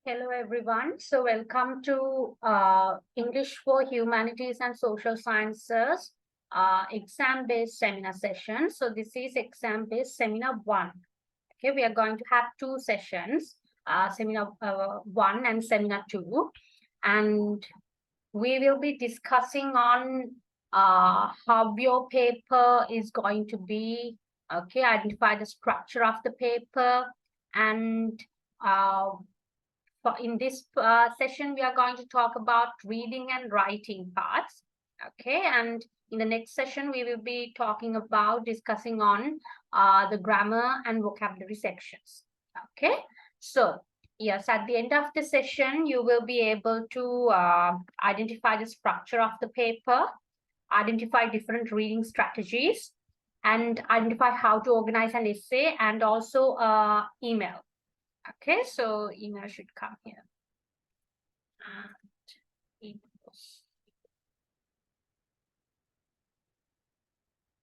Hello, everyone. So welcome to English for Humanities and Social Sciences exam-based seminar session. So this is exam-based seminar 1. Okay, we are going to have 2 sessions, seminar 1 and seminar 2. And we will be discussing on how your paper is going to be, okay, identify the structure of the paper, and in this session, we are going to talk about reading and writing parts. Okay, and in the next session, we will be talking about discussing on the grammar and vocabulary sections. Okay, so yes, at the end of the session, you will be able to identify the structure of the paper, identify different reading strategies, and identify how to organize an essay, and also email. Okay, so email should come here.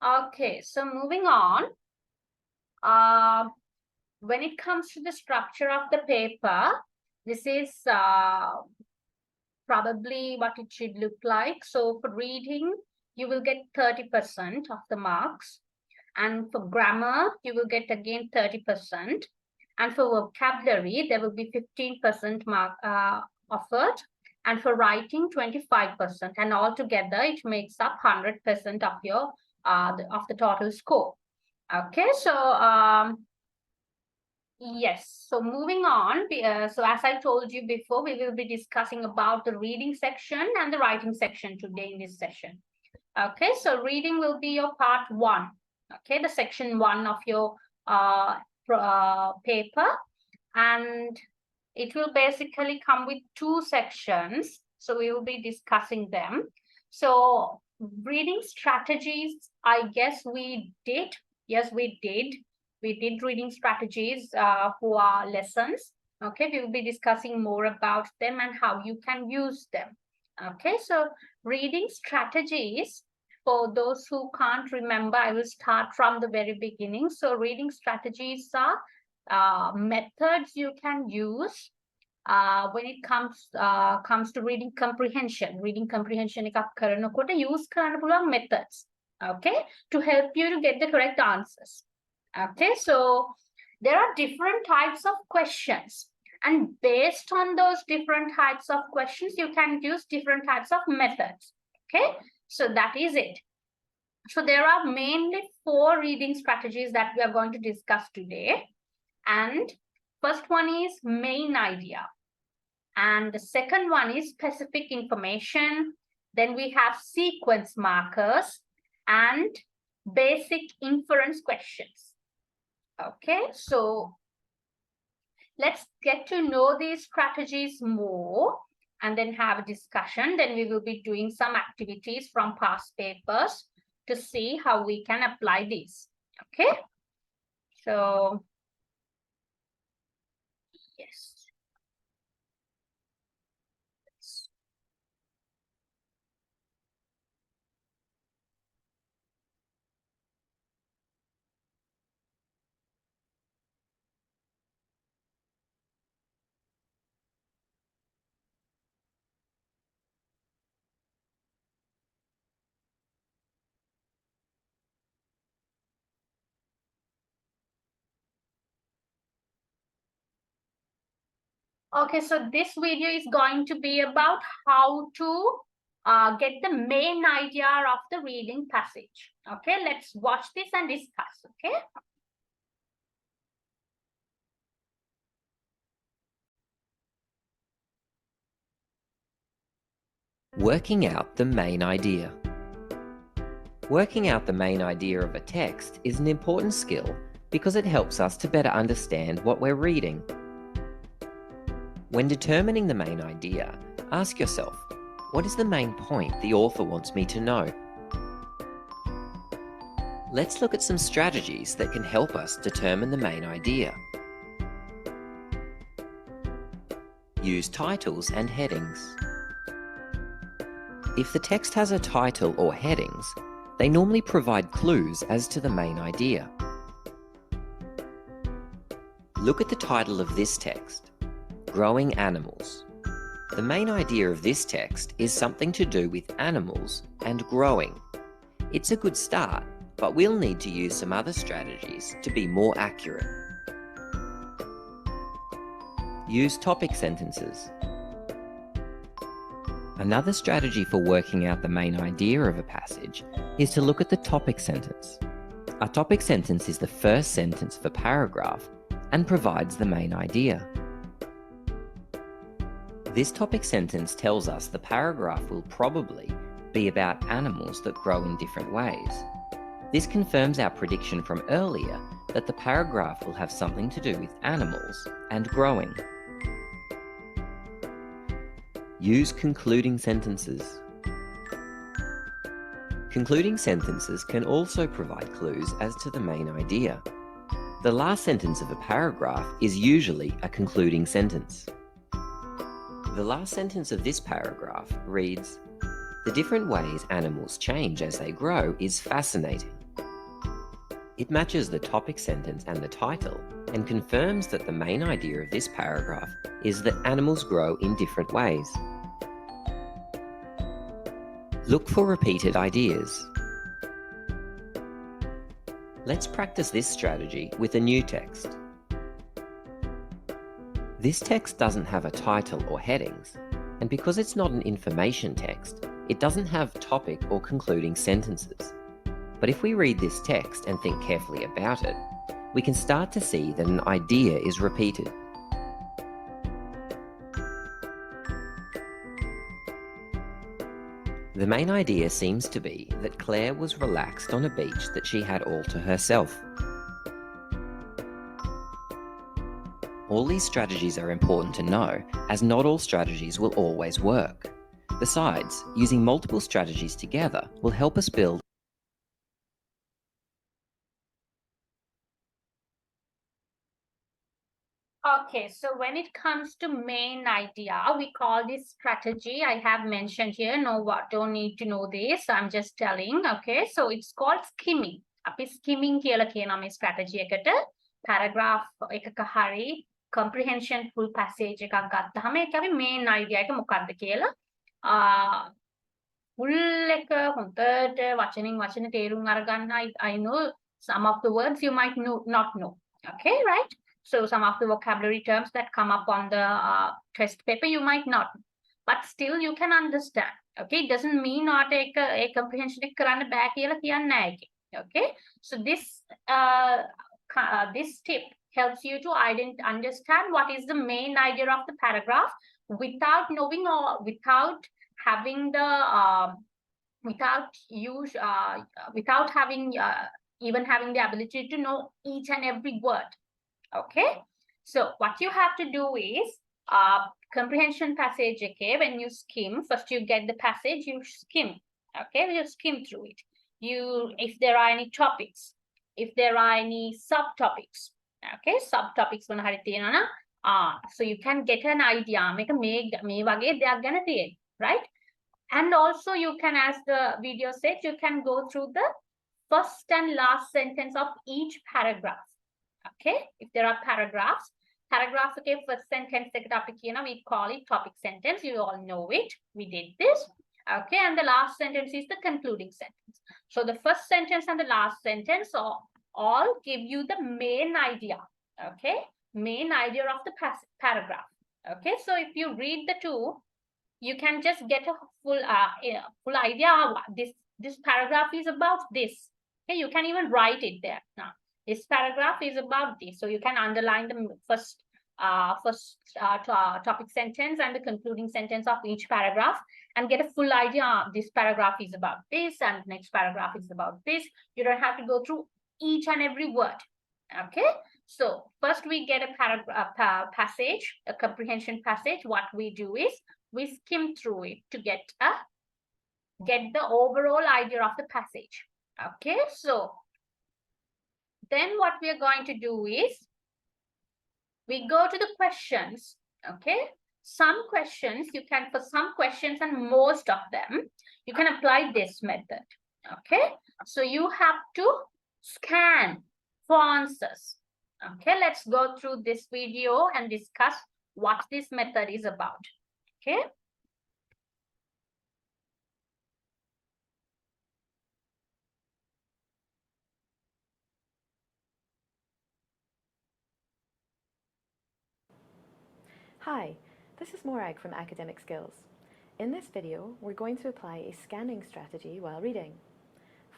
Okay, so moving on. When it comes to the structure of the paper, this is probably what it should look like. So for reading, you will get 30% of the marks. And for grammar, you will get again 30%. And for vocabulary, there will be 15% mark offered. And for writing, 25%. And altogether, it makes up 100% of your of the total score. Okay, so yes. So moving on. So as I told you before, we will be discussing about the reading section and the writing section today in this session. Okay, so reading will be your part 1. Okay, the section 1 of your paper, and it will basically come with 2 sections. So we will be discussing them. So reading strategies, I guess we did. Yes, we did. We did reading strategies for our lessons. Okay, we will be discussing more about them and how you can use them. Okay, so reading strategies, for those who can't remember, I will start from the very beginning. So reading strategies are methods you can use when it comes to reading comprehension. Reading comprehension එකක් කරනකොට use කරන්න පුළුවන් methods, okay, to help you to get the correct answers. Okay, so there are different types of questions, and based on those different types of questions, you can use different types of methods. Okay, so that is it. So there are mainly 4 reading strategies that we are going to discuss today. And first one is main idea. And the second one is specific information. Then we have sequence markers and basic inference questions. Okay, so let's get to know these strategies more and then have a discussion. Then we will be doing some activities from past papers to see how we can apply these. Okay, so yes. Okay, so this video is going to be about how to get the main idea of the reading passage. Okay, let's watch this and discuss. Okay. Working out the main idea. Working out the main idea of a text is an important skill because it helps us to better understand what we're reading. When determining the main idea, ask yourself, what is the main point the author wants me to know? Let's look at some strategies that can help us determine the main idea. Use titles and headings. If the text has a title or headings, they normally provide clues as to the main idea. Look at the title of this text. growing animals. The main idea of this text is something to do with animals and growing. It's a good start, but we'll need to use some other strategies to be more accurate. Use topic sentences. Another strategy for working out the main idea of a passage is to look at the topic sentence. A topic sentence is the first sentence of a paragraph and provides the main idea. This topic sentence tells us the paragraph will probably be about animals that grow in different ways. This confirms our prediction from earlier that the paragraph will have something to do with animals and growing. Use concluding sentences. Concluding sentences can also provide clues as to the main idea. The last sentence of a paragraph is usually a concluding sentence. The last sentence of this paragraph reads, "The different ways animals change as they grow is fascinating." It matches the topic sentence and the title and confirms that the main idea of this paragraph is that animals grow in different ways. Look for repeated ideas. Let's practice this strategy with a new text. This text doesn't have a title or headings, and because it's not an information text, it doesn't have topic or concluding sentences. But if we read this text and think carefully about it, we can start to see that an idea is repeated. The main idea seems to be that Claire was relaxed on a beach that she had all to herself. All these strategies are important to know, as not all strategies will always work. Besides, using multiple strategies together will help us build Okay, so when it comes to main idea, we call this strategy. I have mentioned here, no, what, don't need to know this. I'm just telling. Okay, so it's called skimming. අපි skimming කියලා කියනවා මේ strategy එකට. Paragraph එකක හරි comprehension full passage එකක් ගත්තාම ඒක අපි main idea එක මොකක්ද කියලා full එක හොඳට වචනින් වචන තේරුම් අරගන්න. I know some of the words you might not know. Okay, right? So some of the vocabulary terms that come up on the test paper, you might not, but still you can understand. Okay, it doesn't mean not a comprehension කරන්න බෑ කියලා කියන්නේ නැහැ ඒකේ. Okay, so this tip helps you to understand what is the main idea of the paragraph without knowing or without having the without having even having the ability to know each and every word. Okay, so what you have to do is comprehension passage. Okay, when you skim, first you get the passage, you skim. Okay, you skim through it. If there are any topics, if there are any subtopics. Okay, subtopics මොන හරි තියෙනවා නම් so you can get an idea මේක මේ වගේ දෙයක් ගැන තියෙන, right? And also you can, as the video said, you can go through the first and last sentence of each paragraph. Okay, if there are paragraphs, okay, first sentence we call it topic sentence. You all know it. We did this. Okay, and the last sentence is the concluding sentence. So the first sentence and the last sentence all give you the main idea. Okay, main idea of the paragraph. Okay, so if you read the two, you can just get a full idea. This paragraph is about this. Okay, you can even write it there now. This paragraph is about this, so you can underline the first topic sentence and the concluding sentence of each paragraph and get a full idea. This paragraph is about this and next paragraph is about this. You don't have to go through each and every word. Okay, so first we get a passage, a comprehension passage. What we do is we skim through it to get the overall idea of the passage. Okay, so then what we are going to do is we go to the questions. Okay, some questions for some questions and most of them you can apply this method. Okay, so you have to scan for answers. Okay, let's go through this video and discuss what this method is about. Okay. Hi, this is Morag from Academic Skills. In this video, we're going to apply a scanning strategy while reading.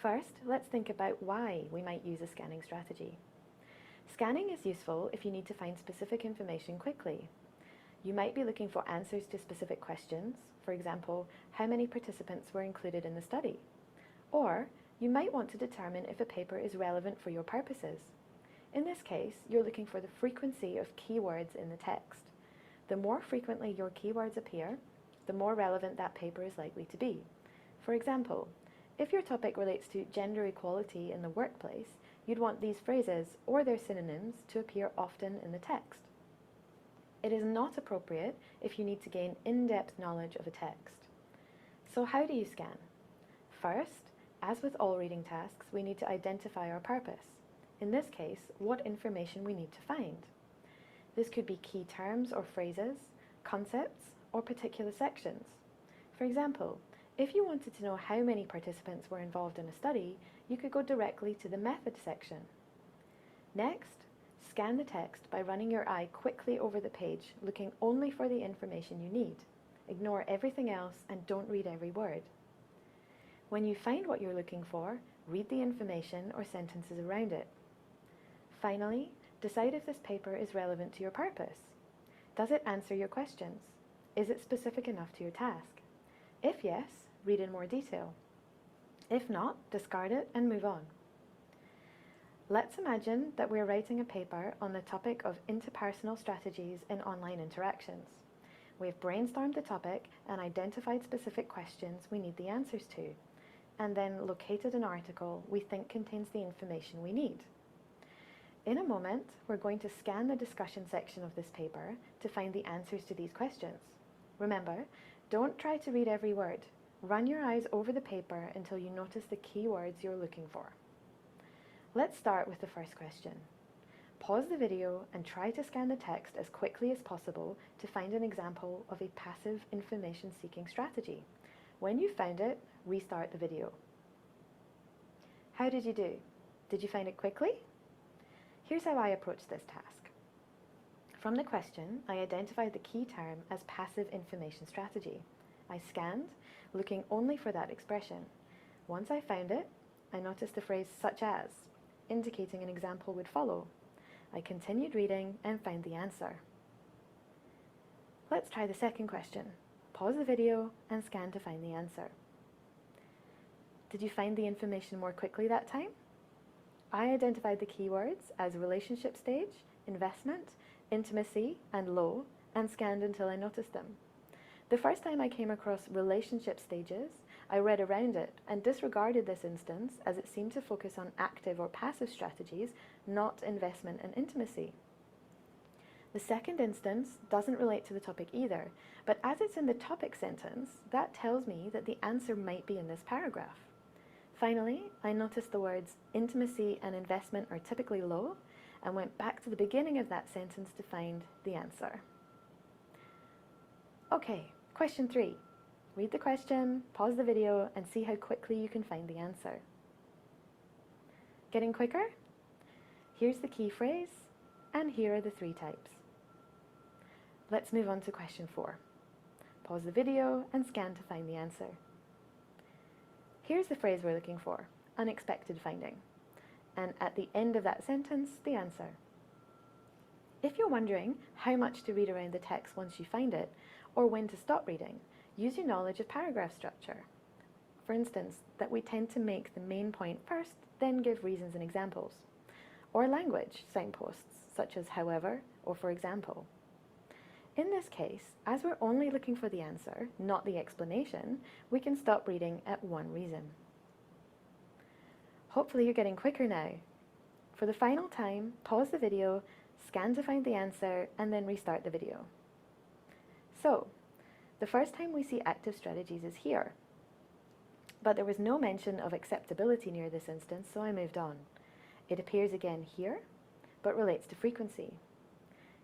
First, let's think about why we might use a scanning strategy. Scanning is useful if you need to find specific information quickly. You might be looking for answers to specific questions, for example, how many participants were included in the study? Or you might want to determine if a paper is relevant for your purposes. In this case, you're looking for the frequency of keywords in the text. The more frequently your keywords appear, the more relevant that paper is likely to be. For example, if your topic relates to gender equality in the workplace, you'd want these phrases or their synonyms to appear often in the text. It is not appropriate if you need to gain in-depth knowledge of a text. So how do you scan? First, as with all reading tasks, we need to identify our purpose. In this case, what information we need to find. This could be key terms or phrases, concepts, or particular sections. For example, if you wanted to know how many participants were involved in a study, you could go directly to the method section. Next, scan the text by running your eye quickly over the page, looking only for the information you need. Ignore everything else and don't read every word. When you find what you're looking for, read the information or sentences around it. Finally, decide if this paper is relevant to your purpose. Does it answer your questions? Is it specific enough to your task? If yes, read in more detail. If not, discard it and move on. Let's imagine that we're writing a paper on the topic of interpersonal strategies in online interactions. We've brainstormed the topic and identified specific questions we need the answers to, and then located an article we think contains the information we need. In a moment, we're going to scan the discussion section of this paper to find the answers to these questions. Remember, don't try to read every word. Run your eyes over the paper until you notice the key words you're looking for. Let's start with the first question. Pause the video and try to scan the text as quickly as possible to find an example of a passive information-seeking strategy. When you've found it, restart the video. How did you do? Did you find it quickly? Here's how I approached this task. From the question, I identified the key term as passive information strategy. I scanned, looking only for that expression. Once I found it, I noticed the phrase such as, indicating an example would follow. I continued reading and found the answer. Let's try the second question. Pause the video and scan to find the answer. Did you find the information more quickly that time? I identified the keywords as relationship stage, investment, intimacy, and low, and scanned until I noticed them. The first time I came across relationship stages, I read around it and disregarded this instance as it seemed to focus on active or passive strategies, not investment and intimacy. The second instance doesn't relate to the topic either, but as it's in the topic sentence, that tells me that the answer might be in this paragraph. Finally, I noticed the words intimacy and investment are typically low and went back to the beginning of that sentence to find the answer. Okay, question 3. Read the question, pause the video, and see how quickly you can find the answer. Getting quicker? Here's the key phrase, and here are the 3 types. Let's move on to question 4. Pause the video and scan to find the answer. Here's the phrase we're looking for, unexpected finding, and at the end of that sentence, the answer. If you're wondering how much to read around the text once you find it, or when to stop reading, use your knowledge of paragraph structure. For instance, that we tend to make the main point first, then give reasons and examples. Or language signposts, such as however, or for example. In this case, as we're only looking for the answer, not the explanation, we can stop reading at one reason. Hopefully you're getting quicker now. For the final time, pause the video, scan to find the answer, and then restart the video. So, the first time we see active strategies is here. But there was no mention of acceptability near this instance, so I moved on. It appears again here, but relates to frequency.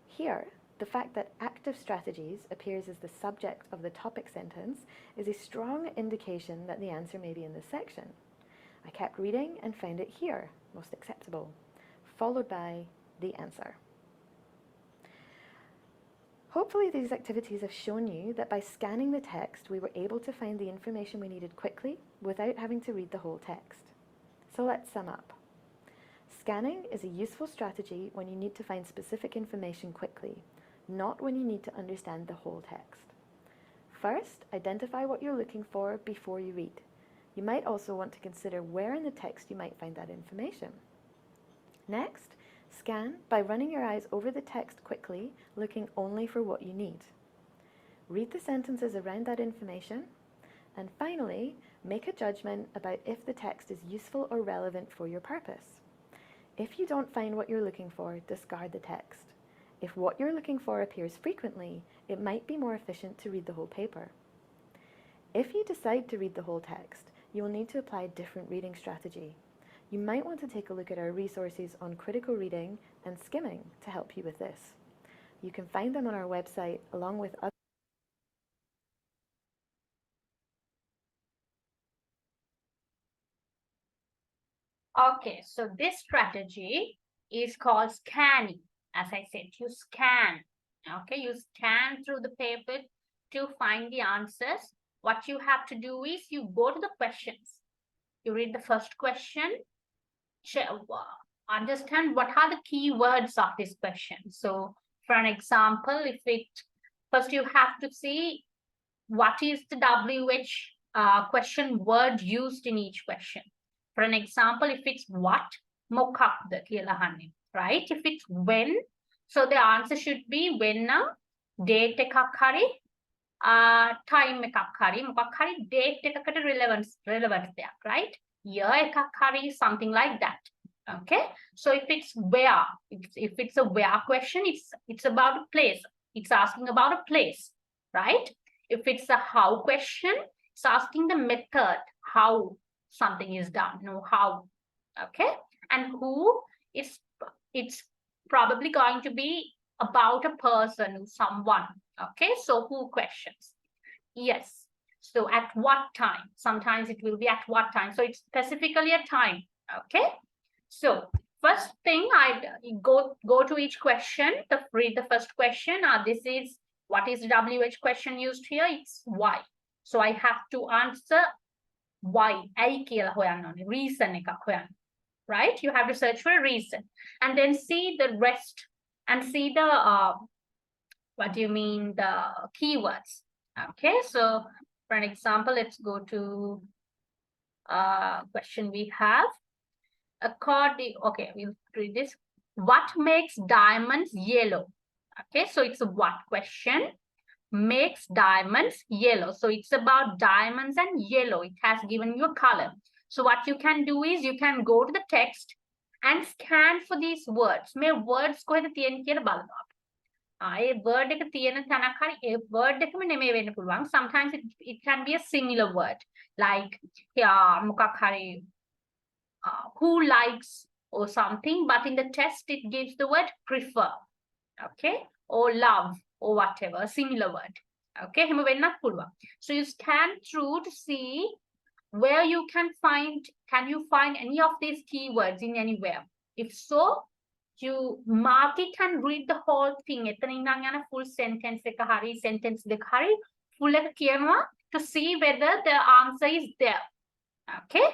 Here, the fact that active strategies appears as the subject of the topic sentence is a strong indication that the answer may be in this section. I kept reading and found it here, most acceptable, followed by the answer. Hopefully these activities have shown you that by scanning the text, we were able to find the information we needed quickly without having to read the whole text. So let's sum up. Scanning is a useful strategy when you need to find specific information quickly, not when you need to understand the whole text. First, identify what you're looking for before you read. You might also want to consider where in the text you might find that information. Next, scan by running your eyes over the text quickly, looking only for what you need. Read the sentences around that information. And finally, make a judgment about if the text is useful or relevant for your purpose. If you don't find what you're looking for, discard the text. If what you're looking for appears frequently, it might be more efficient to read the whole paper. If you decide to read the whole text, you will need to apply a different reading strategy. You might want to take a look at our resources on critical reading and skimming to help you with this. You can find them on our website along with other Okay, so this strategy is called scanning. As I said, you scan. Okay, you scan through the paper to find the answers. What you have to do is you go to the questions. You read the first question, understand what are the key words of this question. So for an example, first you have to see what is the WH question word used in each question. For an example, if it's what, මොකක්ද කියලා අහන්නේ, right? If it's when, so the answer should be when date එකක් හරි time එකක් හරි මොකක් හරි date එකකට relevance දෙයක්, right? Year එකක් හරි, something like that. Okay, so if it's where, if it's a where question, it's about a place. It's asking about a place, right? If it's a how question, it's asking the method, how something is done, how. Okay, and who is, it's probably going to be about a person, someone. Okay, so who questions. Yes, so at what time, sometimes it will be at what time, so it's specifically a time. Okay, so first thing, I go to each question, read the first question. This is, what is the WH question used here? It's why. So I have to answer why. Reason එකක් හොයන්න. Right? You have to search for a reason. And then see the rest and see the, what do you mean, the keywords. Okay, so for an example, let's go to question we have. Okay, we'll read this. What makes diamonds yellow? Okay, so it's a what question. Makes diamonds yellow. So it's about diamonds and yellow. It has given you a color. So what you can do is you can go to the text and scan for these words. May words කොහෙද තියෙන්නේ කියලා බලනවා. ඒ word එක තියෙන තැනක් හරි ඒ word එකම නෙමෙයි වෙන්න පුළුවන්. Sometimes it can be a similar word, like මොකක් හරි who likes or something, but in the text it gives the word prefer. Okay, or love or whatever, a similar word. Okay, එහෙම වෙන්නත් පුළුවන්. So you scan through to see where you can you find any of these keywords in anywhere. If so, you mark it and read the whole thing. එතන ඉඳන් යන full sentence එක හරි sentence දෙක හරි full එක කියනවා to see whether the answer is there. Okay,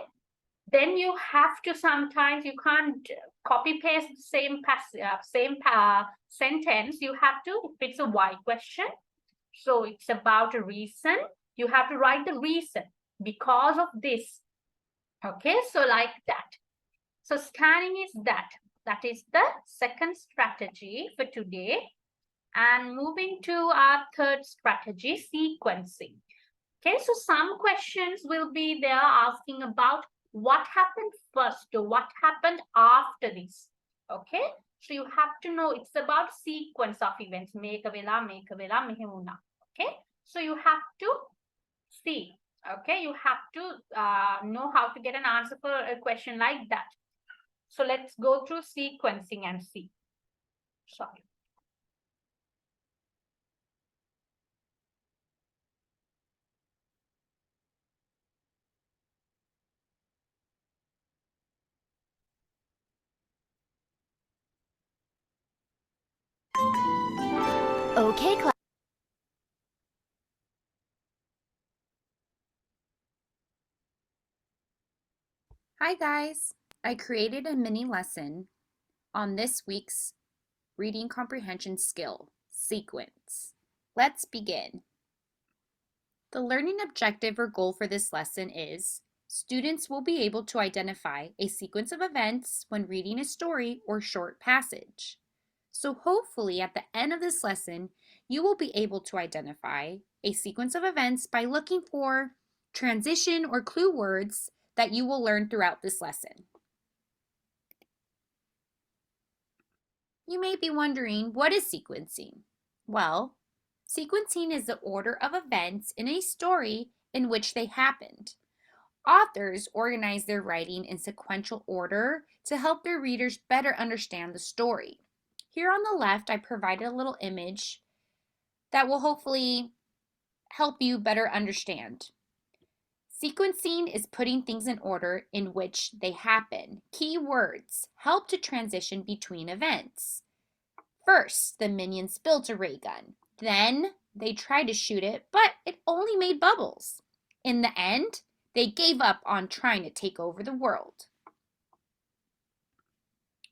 then you have to, sometimes you can't copy paste the same sentence. You have to, if it's a why question, so it's about a reason, you have to write the reason because of this. Okay, so like that. So scanning is that is the second strategy for today. And moving to our third strategy, sequencing. Okay, so some questions will be there asking about what happened first or what happened after this. Okay, so you have to know it's about sequence of events. Okay, so you have to see. Okay, you have to know how to get an answer for a question like that. So let's go through sequencing and see. Sorry. Okay, class. Hi guys! I created a mini lesson on this week's reading comprehension skill, sequence. Let's begin. The learning objective or goal for this lesson is students will be able to identify a sequence of events when reading a story or short passage. So hopefully at the end of this lesson, you will be able to identify a sequence of events by looking for transition or clue words that you will learn throughout this lesson. You may be wondering, what is sequencing? Well, sequencing is the order of events in a story in which they happened. Authors organize their writing in sequential order to help their readers better understand the story. Here on the left, I provided a little image that will hopefully help you better understand. Sequencing is putting things in order in which they happen. Key words help to transition between events. First, the minions built a ray gun. Then, they tried to shoot it, but it only made bubbles. In the end, they gave up on trying to take over the world.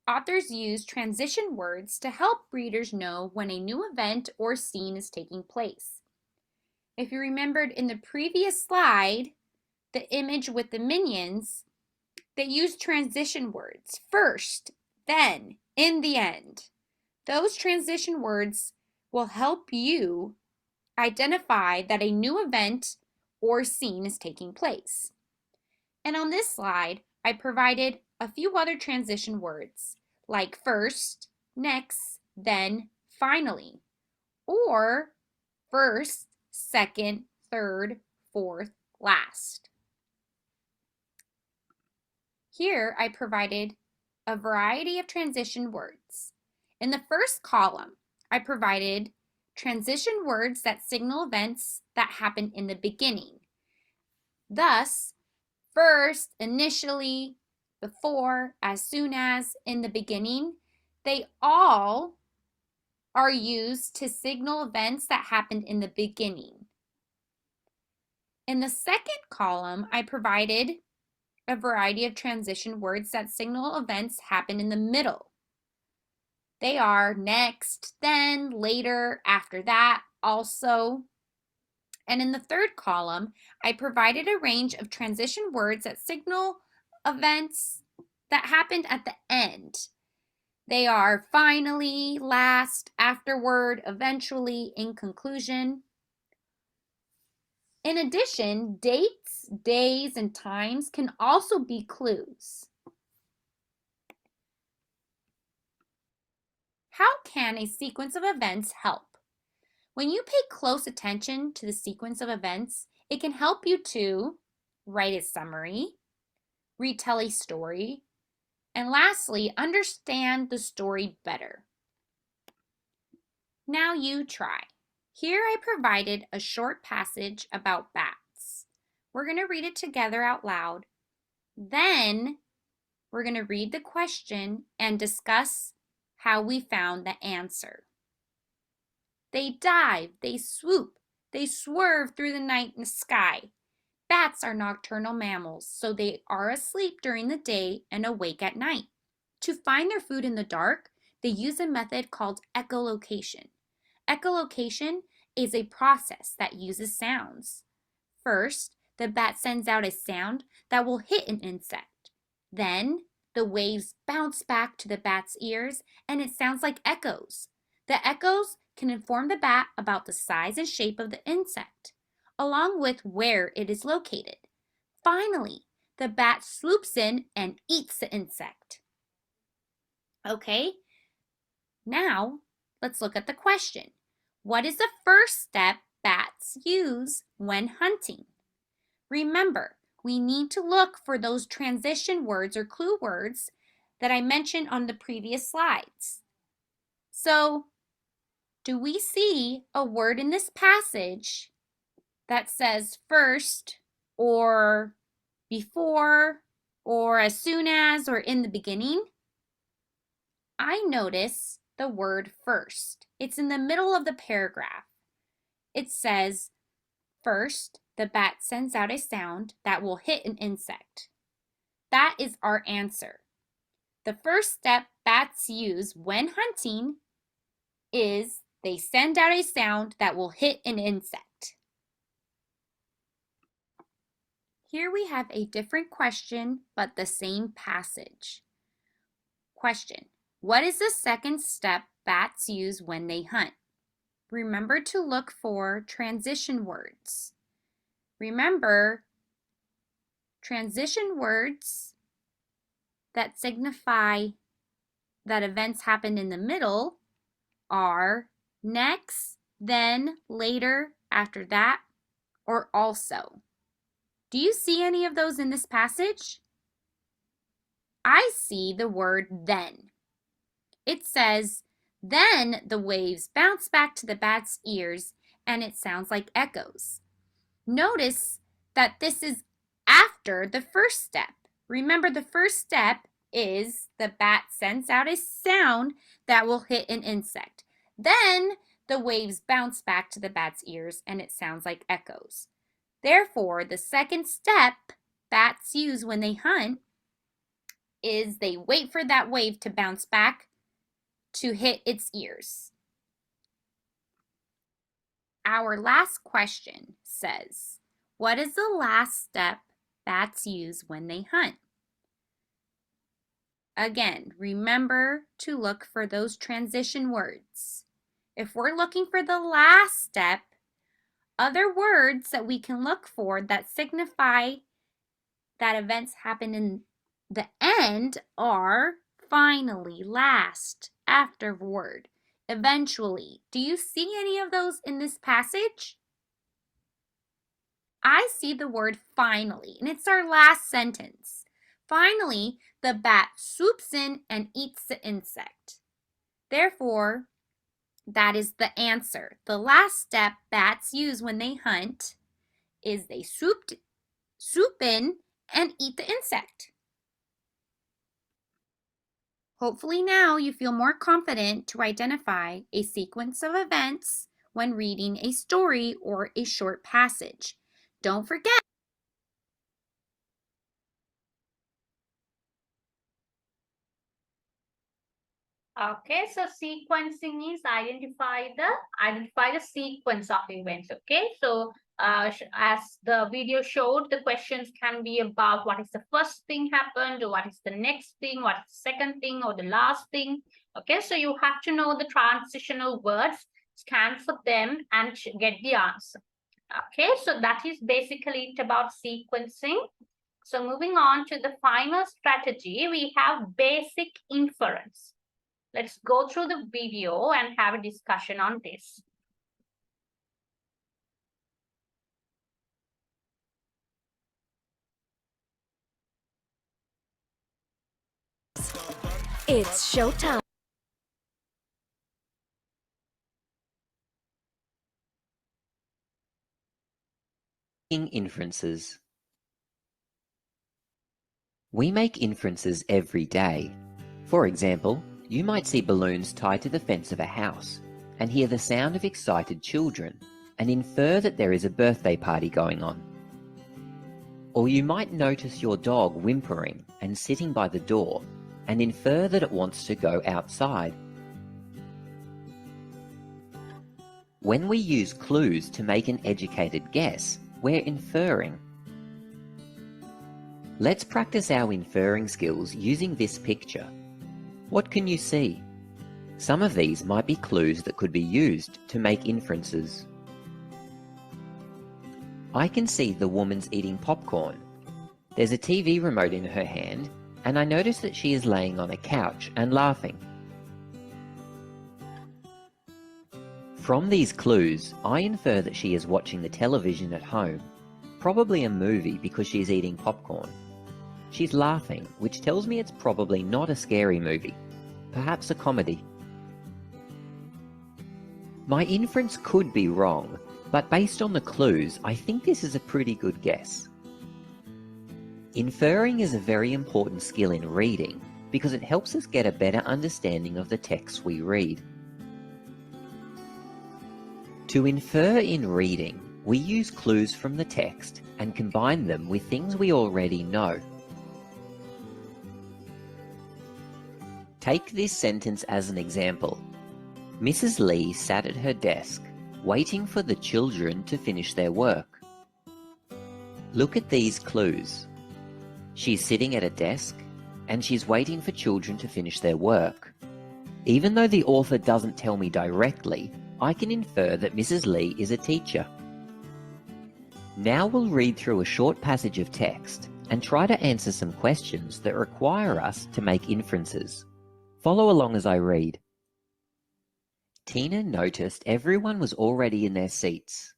Authors use transition words to help readers know when a new event or scene is taking place. If you remembered in the previous slide, the image with the minions, they use transition words. First, then, in the end. Those transition words will help you identify that a new event or scene is taking place. And on this slide, I provided a few other transition words like first, next, then, finally, or first, second, third, fourth, last. Here I provided a variety of transition words. In the first column, I provided transition words that signal events that happen in the beginning. Thus, first, initially, before, as soon as, in the beginning, they all are used to signal events that happened in the beginning. In the second column, I provided a variety of transition words that signal events happen in the middle. They are next, then, later, after that, also. And in the third column, I provided a range of transition words that signal events that happened at the end. They are finally, last, afterward, eventually, in conclusion. In addition, dates, days, and times can also be clues. How can a sequence of events help? When you pay close attention to the sequence of events, it can help you to write a summary, retell a story, and lastly, understand the story better. Now you try. Here I provided a short passage about bats. We're going to read it together out loud. Then we're going to read the question and discuss how we found the answer. They dive, they swoop, they swerve through the night and sky. Bats are nocturnal mammals, so they are asleep during the day and awake at night. To find their food in the dark, they use a method called echolocation. Echolocation is a process that uses sounds. First, the bat sends out a sound that will hit an insect. Then, the waves bounce back to the bat's ears and it sounds like echoes. The echoes can inform the bat about the size and shape of the insect, along with where it is located. Finally, the bat swoops in and eats the insect. Okay, now let's look at the question. What is the first step bats use when hunting? Remember, we need to look for those transition words or clue words that I mentioned on the previous slides. So, do we see a word in this passage that says first or before or as soon as or in the beginning? I notice the word first. It's in the middle of the paragraph. It says, first, the bat sends out a sound that will hit an insect. That is our answer. The first step bats use when hunting is they send out a sound that will hit an insect. Here we have a different question, but the same passage. Question: what is the second step bats use when they hunt? Remember to look for transition words. Remember, transition words that signify that events happen in the middle are next, then, later, after that, or also. Do you see any of those in this passage? I see the word then. It says, then the waves bounce back to the bat's ears and it sounds like echoes. Notice that this is after the first step. Remember, the first step is the bat sends out a sound that will hit an insect. Then the waves bounce back to the bat's ears and it sounds like echoes. Therefore, the second step bats use when they hunt is they wait for that wave to bounce back to hit its ears. Our last question says, what is the last step bats use when they hunt? Again, remember to look for those transition words. If we're looking for the last step, other words that we can look for that signify that events happen in the end are finally, last, afterward, eventually. Do you see any of those in this passage? I see the word finally, and it's our last sentence. Finally, the bat swoops in and eats the insect. Therefore, that is the answer. The last step bats use when they hunt is they swoop in and eat the insect. Hopefully now you feel more confident to identify a sequence of events when reading a story or a short passage. Don't forget, Okay, so sequencing is identify the sequence of events. Okay, so as the video showed, the questions can be about what is the first thing happened, or what is the next thing, what is the second thing, or the last thing. Okay, so you have to know the transitional words, scan for them, and get the answer. Okay, so that is basically it about sequencing. So moving on to the final strategy, we have basic inference. Let's go through the video and have a discussion on this. It's showtime. Making inferences. We make inferences every day. For example, you might see balloons tied to the fence of a house and hear the sound of excited children and infer that there is a birthday party going on. Or you might notice your dog whimpering and sitting by the door and infer that it wants to go outside. When we use clues to make an educated guess, we're inferring. Let's practice our inferring skills using this picture. What can you see? Some of these might be clues that could be used to make inferences. I can see the woman's eating popcorn. There's a TV remote in her hand, and I notice that she is laying on a couch and laughing. From these clues, I infer that she is watching the television at home, probably a movie because she is eating popcorn. She's laughing, which tells me it's probably not a scary movie, perhaps a comedy. My inference could be wrong, but based on the clues, I think this is a pretty good guess. Inferring is a very important skill in reading, because it helps us get a better understanding of the text we read. To infer in reading, we use clues from the text and combine them with things we already know. Take this sentence as an example. Mrs. Lee sat at her desk, waiting for the children to finish their work. Look at these clues. She's sitting at a desk, and she's waiting for children to finish their work. Even though the author doesn't tell me directly, I can infer that Mrs. Lee is a teacher. Now we'll read through a short passage of text and try to answer some questions that require us to make inferences. Follow along as I read. Tina noticed everyone was already in their seats.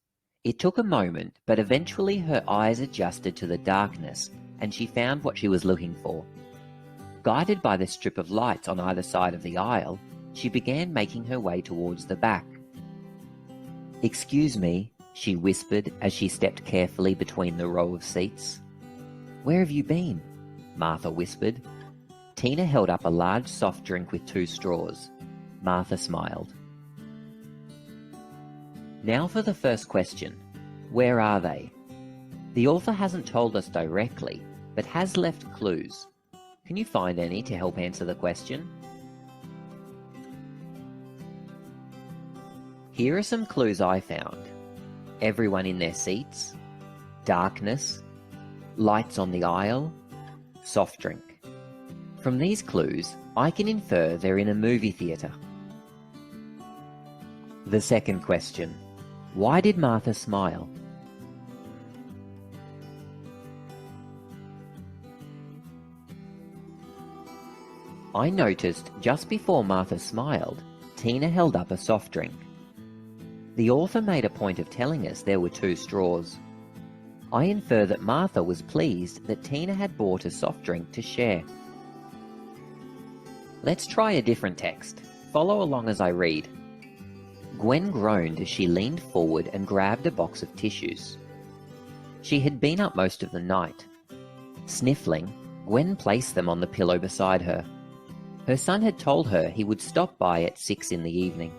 It took a moment, but eventually her eyes adjusted to the darkness and she found what she was looking for. Guided by the strip of lights on either side of the aisle, she began making her way towards the back. "Excuse me," she whispered as she stepped carefully between the row of seats. "Where have you been?" Martha whispered. Tina held up a large soft drink with 2 straws. Martha smiled. Now for the first question. Where are they? The author hasn't told us directly, but has left clues. Can you find any to help answer the question? Here are some clues I found. Everyone in their seats, darkness, lights on the aisle, soft drink. From these clues, I can infer they're in a movie theatre. The second question. Why did Martha smile? I noticed just before Martha smiled, Tina held up a soft drink. The author made a point of telling us there were 2 straws. I infer that Martha was pleased that Tina had bought a soft drink to share. Let's try a different text. Follow along as I read. Gwen groaned as she leaned forward and grabbed a box of tissues. She had been up most of the night. Sniffling, Gwen placed them on the pillow beside her. Her son had told her he would stop by at 6 in the evening.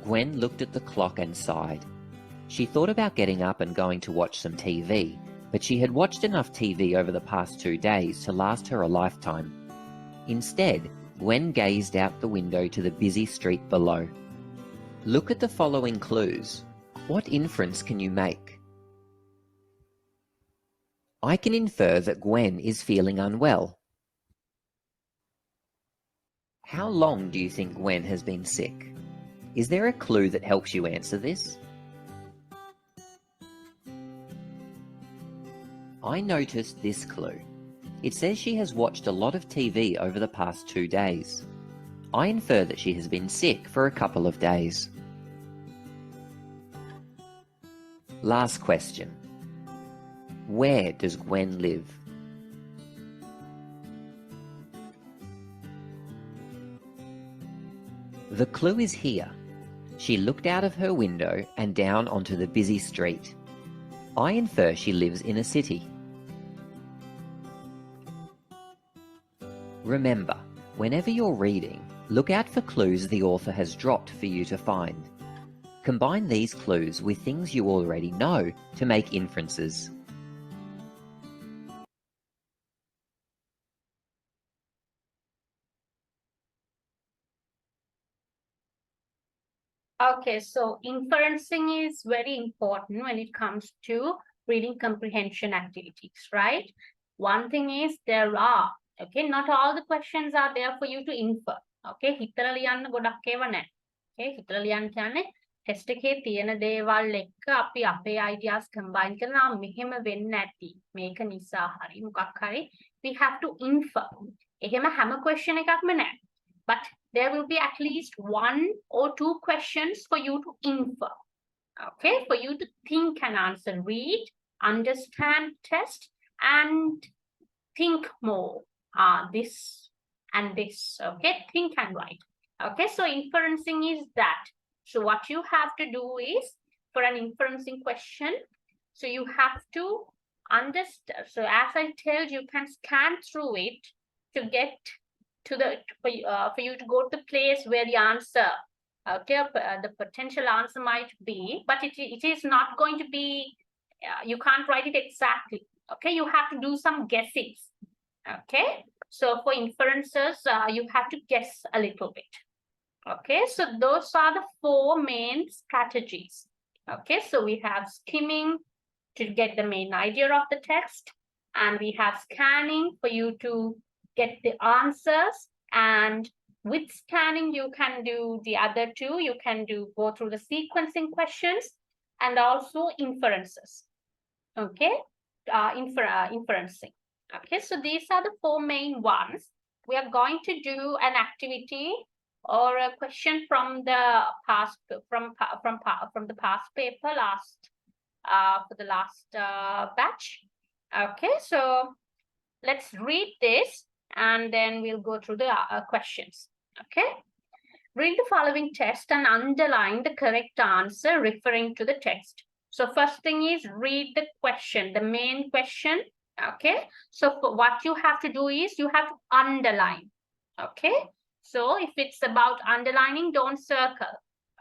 Gwen looked at the clock and sighed. She thought about getting up and going to watch some TV, but she had watched enough TV over the past 2 days to last her a lifetime. Instead, Gwen gazed out the window to the busy street below. Look at the following clues. What inference can you make? I can infer that Gwen is feeling unwell. How long do you think Gwen has been sick? Is there a clue that helps you answer this? I noticed this clue. It says she has watched a lot of TV over the past 2 days. I infer that she has been sick for a couple of days. Last question. Where does Gwen live? The clue is here. She looked out of her window and down onto the busy street. I infer she lives in a city. Remember, whenever you're reading, look out for clues the author has dropped for you to find. Combine these clues with things you already know to make inferences. Okay, so inferencing is very important when it comes to reading comprehension activities, right? One thing is there are, okay, not all the questions are there for you to infer. Okay, හිතලා ලියන්න ගොඩක් ඒවා නැහැ. Okay, හිතලා ලියන්න කියන්නේ test එකේ තියෙන දේවල් එක්ක අපි අපේ ideas combine කරනවා මෙහෙම වෙන්න ඇති. මේක නිසා හරි මොකක් හරි we have to infer. එහෙම හැම question එකක්ම නැහැ. But there will be at least 1 or 2 questions for you to infer. Okay, for you to think and answer, read, understand, test, and think more. This and this. Okay, think and write. Okay, so inferencing is that. So what you have to do is, for an inferencing question, so you have to understand. So as I told you, can scan through it to get to the for you to go to the place where the answer, okay, the potential answer might be, but it is not going to be. You can't write it exactly. Okay, you have to do some guessings. Okay, so for inferences, you have to guess a little bit. Okay, so those are the 4 main strategies. Okay, so we have skimming to get the main idea of the text, and we have scanning for you to get the answers, and with scanning you can do the other 2. You can go through the sequencing questions and also inferences. Okay, inferencing. Okay, so these are the 4 main ones. We are going to do an activity or a question from the past from the past paper for the last batch. Okay, so let's read this and then we'll go through the questions. Okay, read the following text and underline the correct answer referring to the text. So first thing is read the question, the main question. Okay, so what you have to do is you have to underline. Okay, so if it's about underlining, don't circle.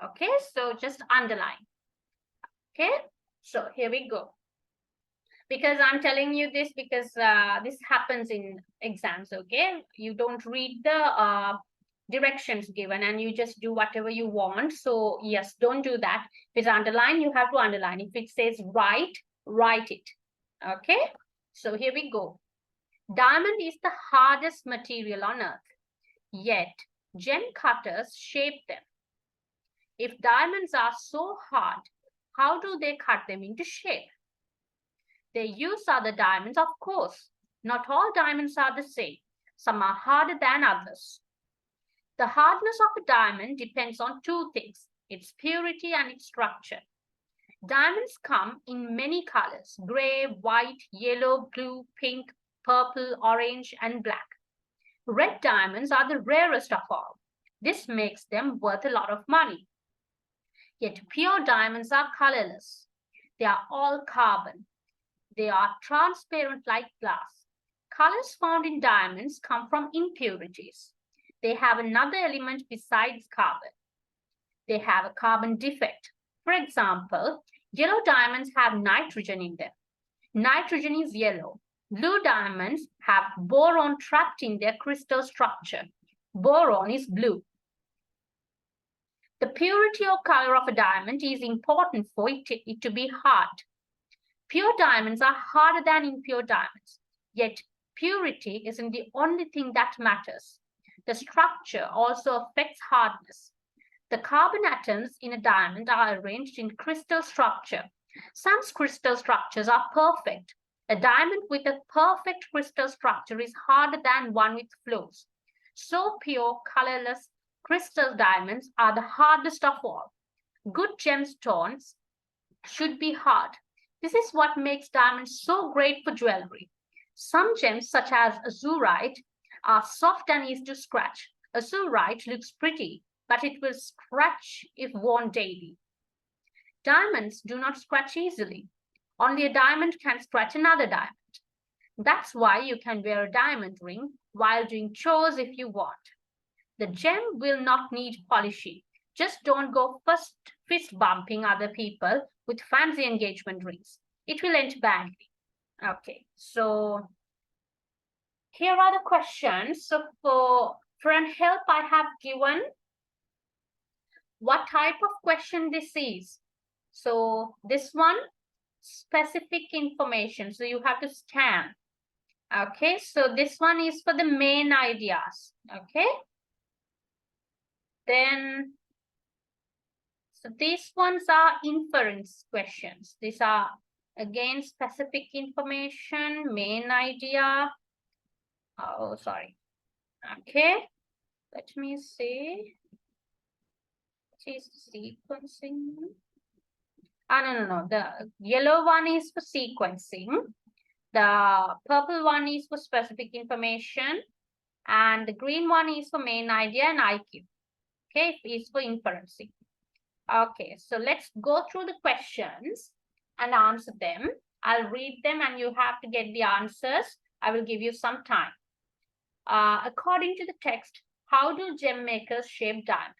Okay, so just underline. Okay, so here we go. Because I'm telling you this because this happens in exams. Okay, you don't read the directions given and you just do whatever you want. So yes, don't do that. If it's underlined, you have to underline. If it says write, write it. Okay, so here we go. Diamond is the hardest material on earth, yet gem cutters shape them. If diamonds are so hard, how do they cut them into shape? They use other diamonds, of course. Not all diamonds are the same. Some are harder than others. The hardness of a diamond depends on 2 things, its purity and its structure. Diamonds come in many colors, gray, white, yellow, blue, pink, purple, orange, and black. Red diamonds are the rarest of all. This makes them worth a lot of money. Yet pure diamonds are colorless. They are all carbon. They are transparent like glass. Colors found in diamonds come from impurities. They have another element besides carbon. They have a carbon defect. For example, yellow diamonds have nitrogen in them. Nitrogen is yellow. Blue diamonds have boron trapped in their crystal structure. Boron is blue. The purity or color of a diamond is important for it to be hard. Pure diamonds are harder than impure diamonds, yet purity isn't the only thing that matters. The structure also affects hardness. The carbon atoms in a diamond are arranged in crystal structure. Some crystal structures are perfect. A diamond with a perfect crystal structure is harder than one with flaws. So pure, colorless crystal diamonds are the hardest of all. Good gemstones should be hard. This is what makes diamonds so great for jewelry. Some gems, such as azurite, are soft and easy to scratch. Azurite looks pretty, but it will scratch if worn daily. Diamonds do not scratch easily. Only a diamond can scratch another diamond. That's why you can wear a diamond ring while doing chores if you want. The gem will not need polishing. Just don't go fist bumping other people with fancy engagement rings. It will end badly. Okay, so here are the questions. So for an help, I have given what type of question this is. So this one, specific information. So you have to scan. Okay, so this one is for the main ideas. Okay. Then, so these ones are inference questions. These are again specific information, main idea. Oh, sorry. Okay, let me see. It is sequencing. No. The yellow one is for sequencing. The purple one is for specific information. And the green one is for main idea and IQ. Okay, is for inferencing. Okay, so let's go through the questions and answer them. I'll read them and you have to get the answers. I will give you some time. According to the text, how do gem makers shape diamonds?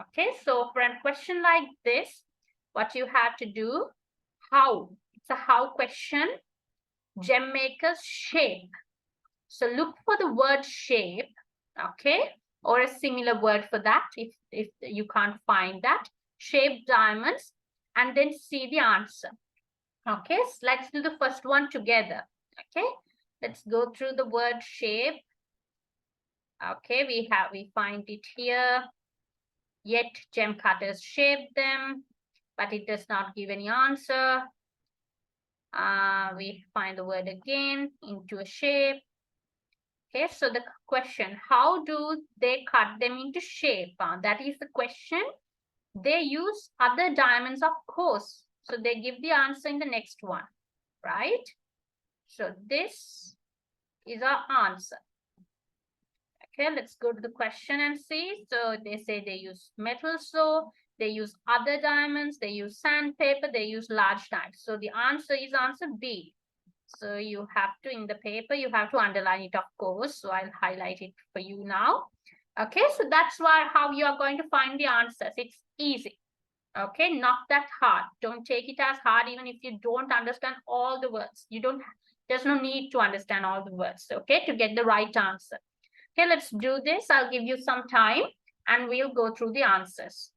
Okay, so for a question like this, what you have to do, how? It's a how question. Gem makers shape. So look for the word shape, okay, or a similar word for that if you can't find that. Shape diamonds and then see the answer. Okay, so let's do the first one together. Okay, let's go through the word shape. Okay, we find it here. Yet gem cutters shape them, but it does not give any answer. We find the word again, into a shape. Okay, so the question, how do they cut them into shape? That is the question. They use other diamonds, of course. So they give the answer in the next one, right? So this is our answer. Okay, let's go to the question and see. So they say they use metal saw, they use other diamonds, they use sandpaper, they use large knives. So the answer is answer B. So you have to, in the paper, you have to underline it, of course. So I'll highlight it for you now. Okay, so that's how you are going to find the answers. It's easy. Okay, not that hard. Don't take it as hard, even if you don't understand all the words. There's no need to understand all the words, okay, to get the right answer. Okay, let's do this. I'll give you some time and we'll go through the answers.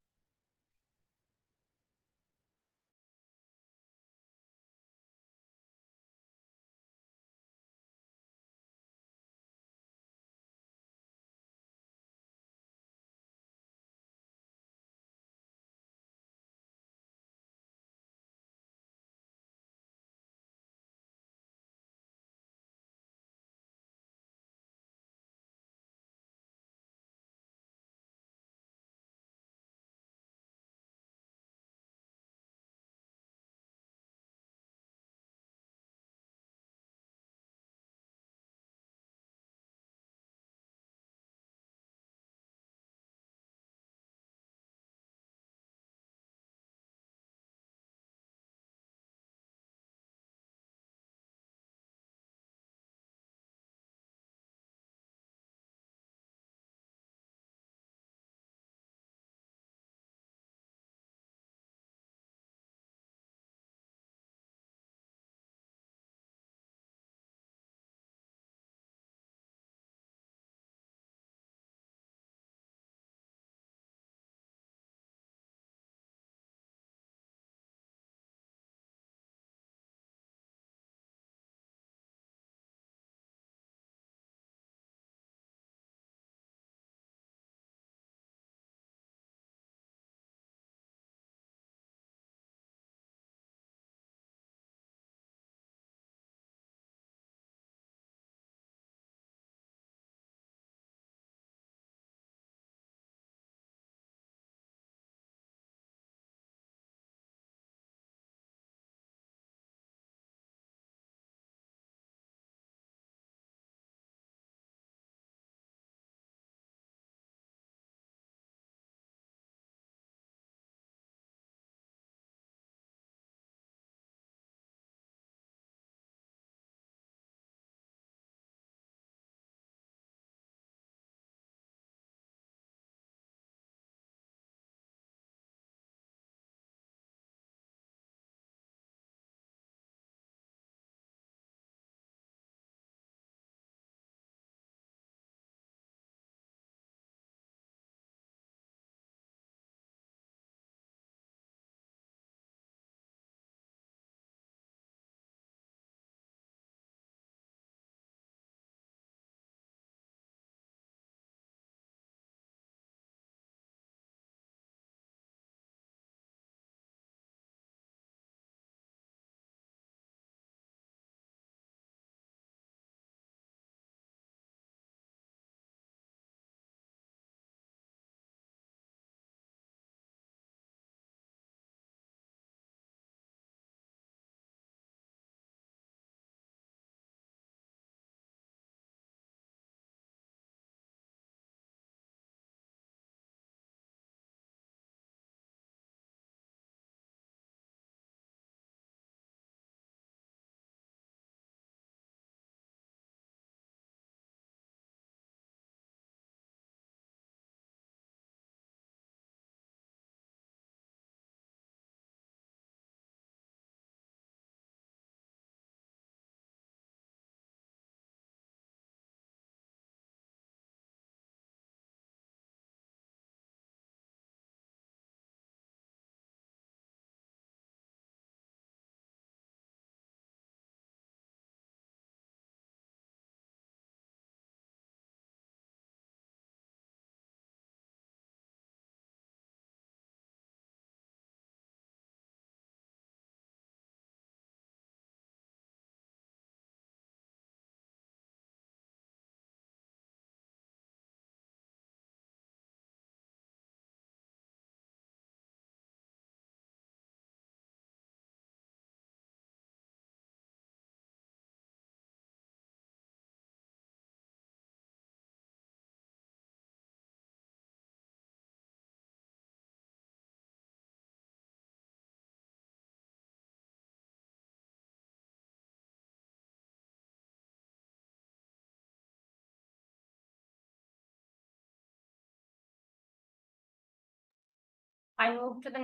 I move to the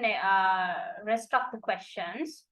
rest of the questions.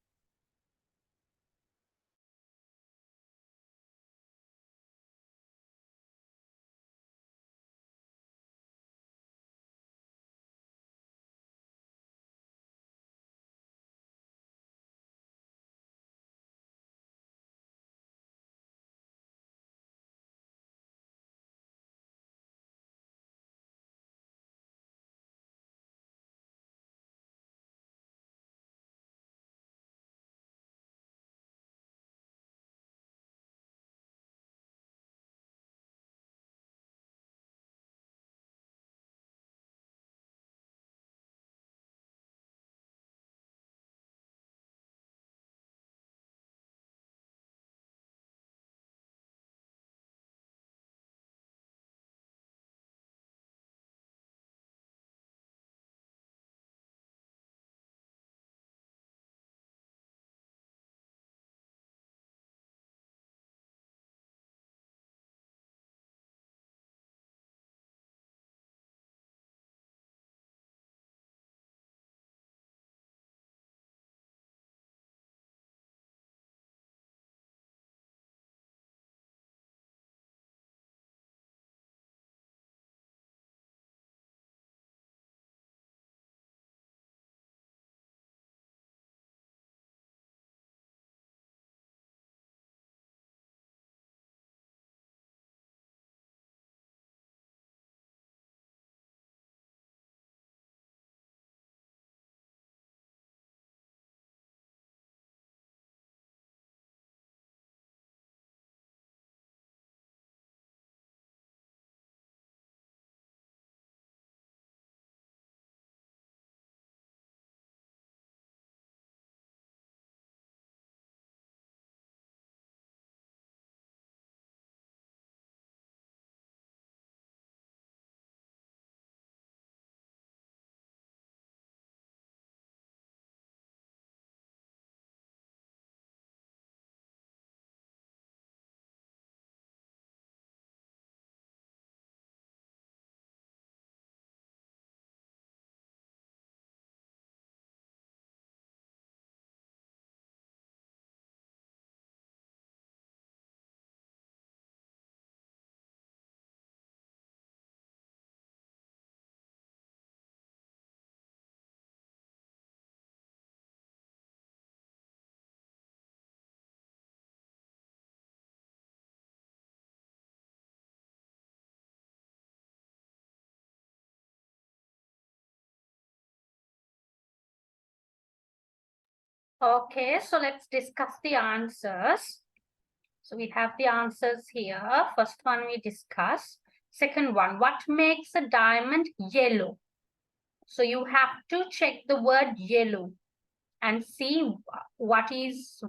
Okay, so let's discuss the answers. So we have the answers here. First one we discuss. Second one, what makes a diamond yellow? So you have to check the word yellow and see what is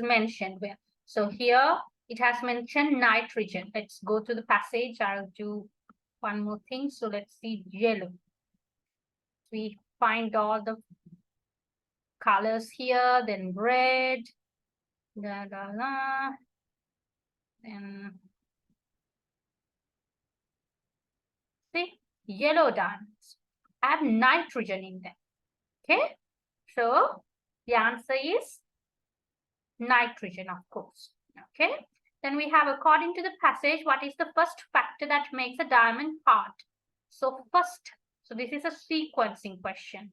mentioned where. So here it has mentioned nitrogen. Let's go to the passage. I'll do one more thing. So let's see yellow. We find all the colors here, then red, then see yellow diamonds have nitrogen in them. Okay, so the answer is nitrogen, of course. Okay, then we have, according to the passage, what is the first factor that makes a diamond hard? So first, so this is a sequencing question.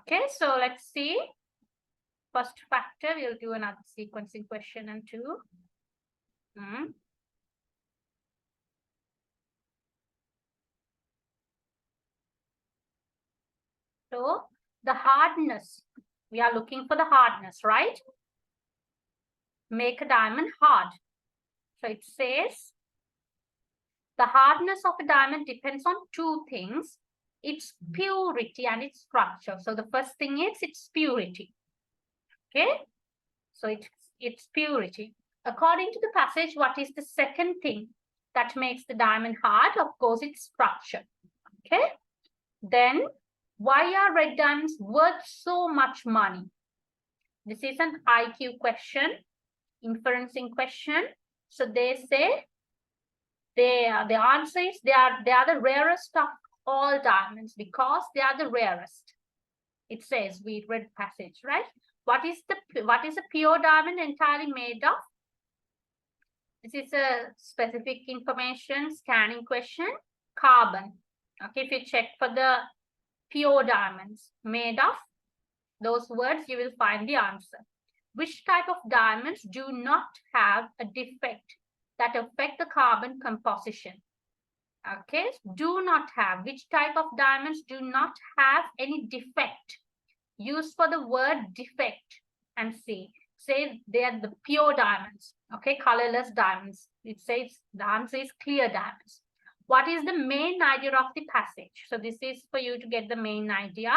Okay, so let's see. First factor, we'll do another sequencing question and two. So the hardness, we are looking for the hardness, right? Make a diamond hard. So it says the hardness of a diamond depends on two things: its purity and its structure. So the first thing is its purity. Okay, so it's purity. According to the passage, what is the second thing that makes the diamond hard? Of course, its structure. Okay, then why are red diamonds worth so much money? This is an IQ question, inferencing question. So they say the answer is they are the rarest all diamonds because they are the rarest. It says, we read passage, right? What is a pure diamond entirely made of? This is a specific information scanning question. Carbon. Okay, if you check for the pure diamonds made of those words, you will find the answer. Which type of diamonds do not have a defect that affect the carbon composition? Okay, do not have. Which type of diamonds do not have any defect? Use for the word defect and see. Say they are the pure diamonds. Okay, colorless diamonds. It says the answer is clear diamonds. What is the main idea of the passage? So this is for you to get the main idea.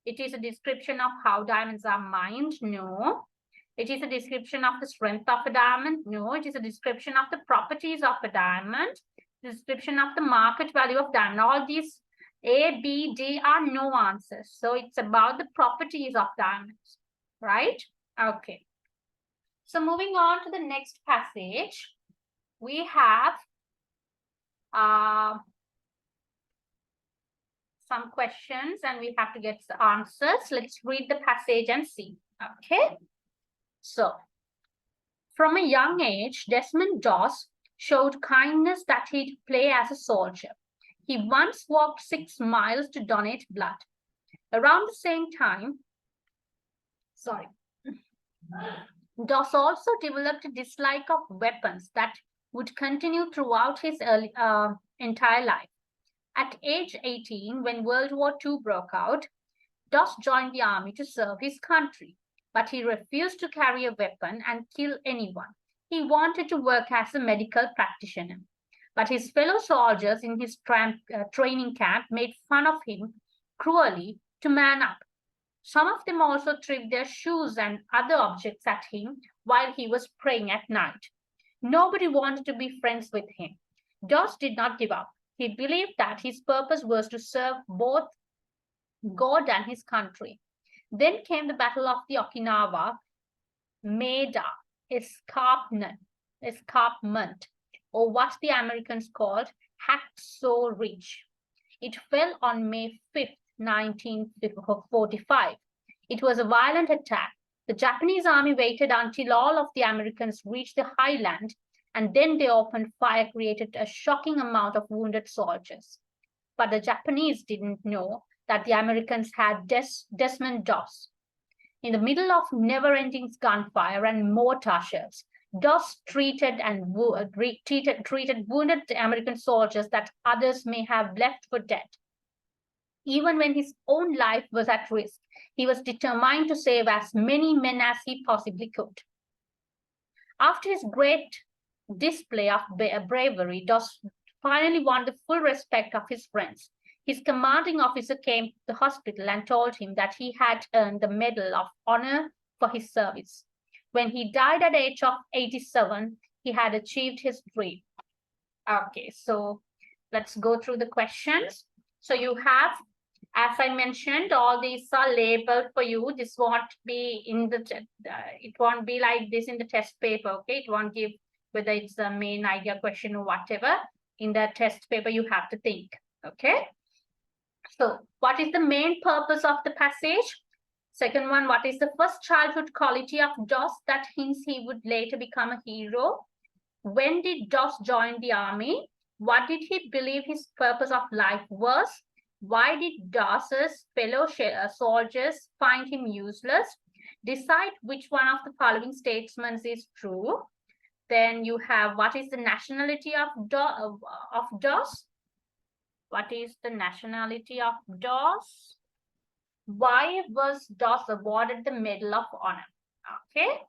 It is a description of how diamonds are mined. No. It is a description of the strength of a diamond. No. It is a description of the properties of a diamond. Description of the market value of diamond. All these A, B, D are no answers. So it's about the properties of diamonds, right? Okay. So moving on to the next passage, we have some questions and we have to get the answers. Let's read the passage and see. Okay. So, from a young age, Desmond Doss showed kindness that he'd play as a soldier. He once walked 6 miles to donate blood. Around the same time, Doss also developed a dislike of weapons that would continue throughout his entire life. At age 18, when World War II broke out, Doss joined the army to serve his country, but he refused to carry a weapon and kill anyone. He wanted to work as a medical practitioner, but his fellow soldiers in his training camp made fun of him cruelly to man up. Some of them also threw their shoes and other objects at him while he was praying at night. Nobody wanted to be friends with him. Doss did not give up. He believed that his purpose was to serve both God and his country. Then came the Battle of the Okinawa Maeda Escarpment, or what the Americans called Hacksaw Ridge. It fell on May 5th, 1945. It was a violent attack. The Japanese army waited until all of the Americans reached the highland, and then they opened fire, created a shocking amount of wounded soldiers. But the Japanese didn't know that the Americans had Desmond Doss. In the middle of never-ending gunfire and mortar shells, Doss treated wounded American soldiers that others may have left for dead. Even when his own life was at risk, he was determined to save as many men as he possibly could. After his great display of bravery, Doss finally won the full respect of his friends. His commanding officer came to the hospital and told him that he had earned the Medal of Honor for his service. When he died at the age of 87, he had achieved his dream. Okay, so let's go through the questions. So you have, as I mentioned, all these are labeled for you. This won't be in the, it won't be like this in the test paper, okay? It won't give whether it's the main idea question or whatever. In the test paper, you have to think, okay? So what is the main purpose of the passage? Second one, what is the first childhood quality of Doss that hints he would later become a hero? When did Doss join the army? What did he believe his purpose of life was? Why did Doss's fellow soldiers find him useless? Decide which one of the following statements is true. Then you have, what is the nationality of Doss? What is the nationality of Doss? Why was Doss awarded the Medal of Honor? Okay,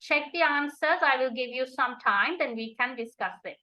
check the answers. I will give you some time, then we can discuss it.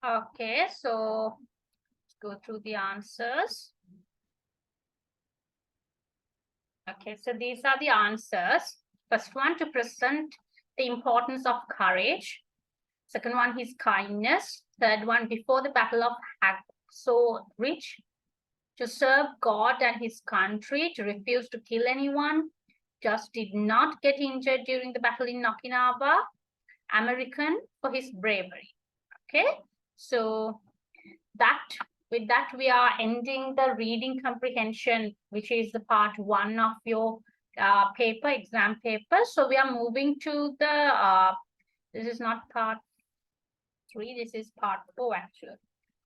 Okay, so let's go through the answers. Okay, so these are the answers. First one, to present the importance of courage. Second one is kindness. Third one, before the battle of Hacksaw Ridge, to serve God and his country, to refuse to kill anyone, just did not get injured during the battle in Okinawa, American for his bravery. Okay, so with that we are ending the reading comprehension, which is the part 1 of your exam paper. So we are moving to the this is not part 3, this is part 4 actually.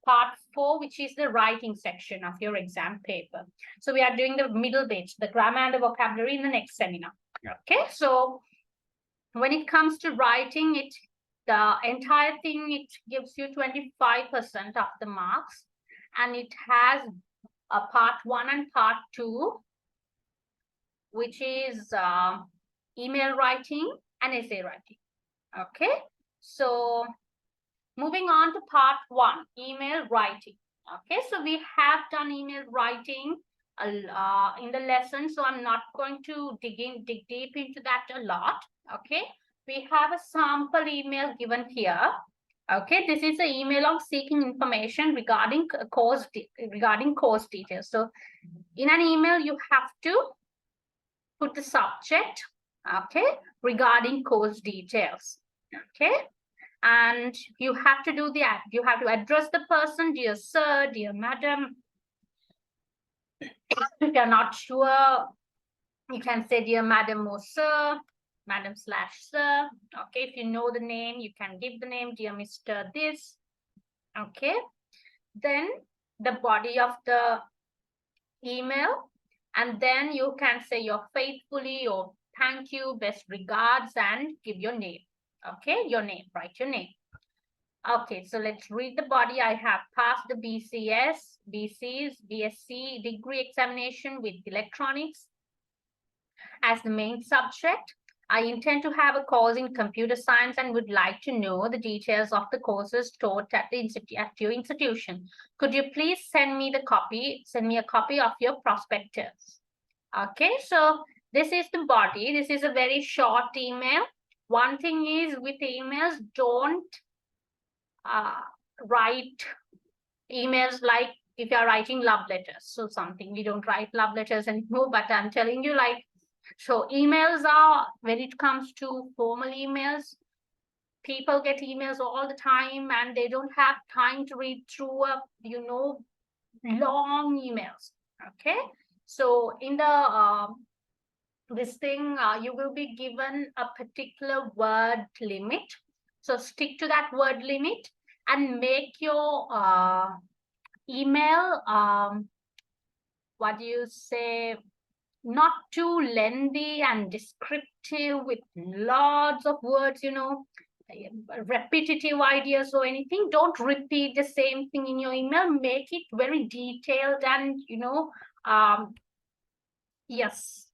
Part 4, which is the writing section of your exam paper. So we are doing the middle bit, the grammar and the vocabulary, in the next seminar. Okay, so when it comes to writing, the entire thing, it gives you 25% of the marks, and it has a part 1 and part 2, which is email writing and essay writing. Okay, so moving on to part 1, email writing. Okay, so we have done email writing in the lesson, so I'm not going to dig deep into that a lot. Okay, we have a sample email given here. Okay, this is an email of seeking information regarding course details. So in an email, you have to put the subject, okay, regarding course details. Okay, and you have to do you have to address the person, dear sir, dear madam. If you're not sure, you can say dear madam or sir, madam / sir. Okay, if you know the name, you can give the name, dear Mr. this. Okay, then the body of the email, and then you can say your faithfully or thank you, best regards, and give your name. Okay, your name, write your name. Okay, so let's read the body. I have passed the BCS, BC's, BSc degree examination with electronics as the main subject. I intend to have a course in computer science and would like to know the details of the courses taught at your institution. Could you please send me a copy of your prospectus? Okay, so this is the body. This is a very short email. One thing is, with emails, don't write emails like if you're writing love letters. So something, we don't write love letters anymore, but I'm telling you, like, so emails are, when it comes to formal emails, people get emails all the time and they don't have time to read through long emails. Okay, so in the this thing, you will be given a particular word limit. So stick to that word limit and make your email, what do you say, not too lengthy and descriptive with lots of words, repetitive ideas or anything. Don't repeat the same thing in your email. Make it very detailed and, yes,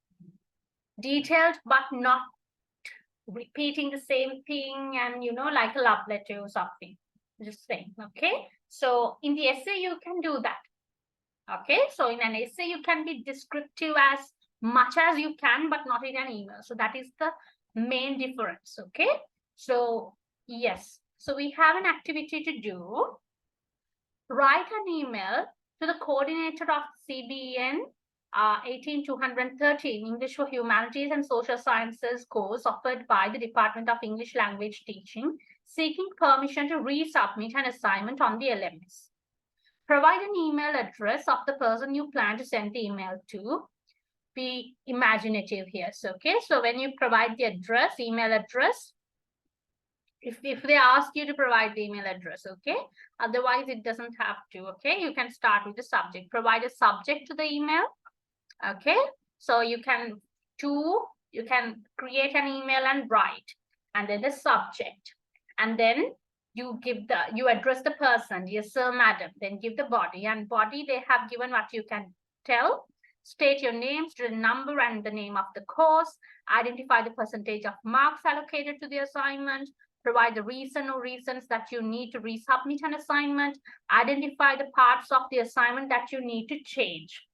detailed, but not repeating the same thing and, like a love letter or something. Just saying, okay? So in the essay, you can do that. Okay, so in an essay, you can be descriptive as much as you can, but not in an email. So that is the main difference. Okay, so yes, so we have an activity to do. Write an email to the coordinator of CBEN 18213 English for Humanities and Social Sciences course offered by the Department of English Language Teaching, seeking permission to resubmit an assignment on the LMS. Provide an email address of the person you plan to send the email to. Be imaginative here. So, okay, so when you provide the address, email address, if they ask you to provide the email address, okay, otherwise it doesn't have to. Okay, you can start with the subject. Provide a subject to the email. Okay, so you can create an email and write, and then the subject, and then you address the person, dear sir, madam, then give the body, and body they have given what you can tell. State your name, student number, and the name of the course. Identify the percentage of marks allocated to the assignment. provide the reason or reasons that you need to resubmit an assignment, identify the parts of the assignment that you need to change.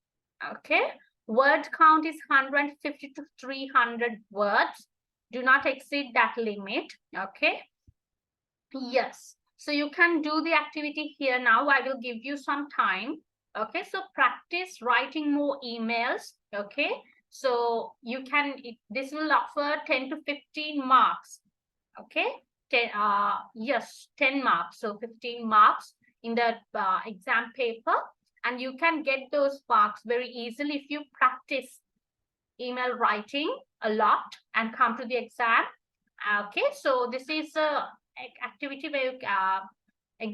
Okay, word count is 150 to 300 words. Do not exceed that limit. Okay, yes, so you can do the activity here now. I will give you some time. Okay, so practice writing more emails. Okay, so you can, this will offer 10 to 15 marks. Okay, 10, yes, 10 marks, so 15 marks in the exam paper, and you can get those marks very easily if you practice email writing a lot and come to the exam. Okay, so this is a activity where you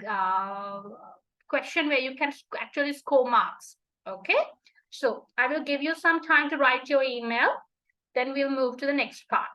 question where you can actually score marks. Okay, so I will give you some time to write your email, then we'll move to the next part.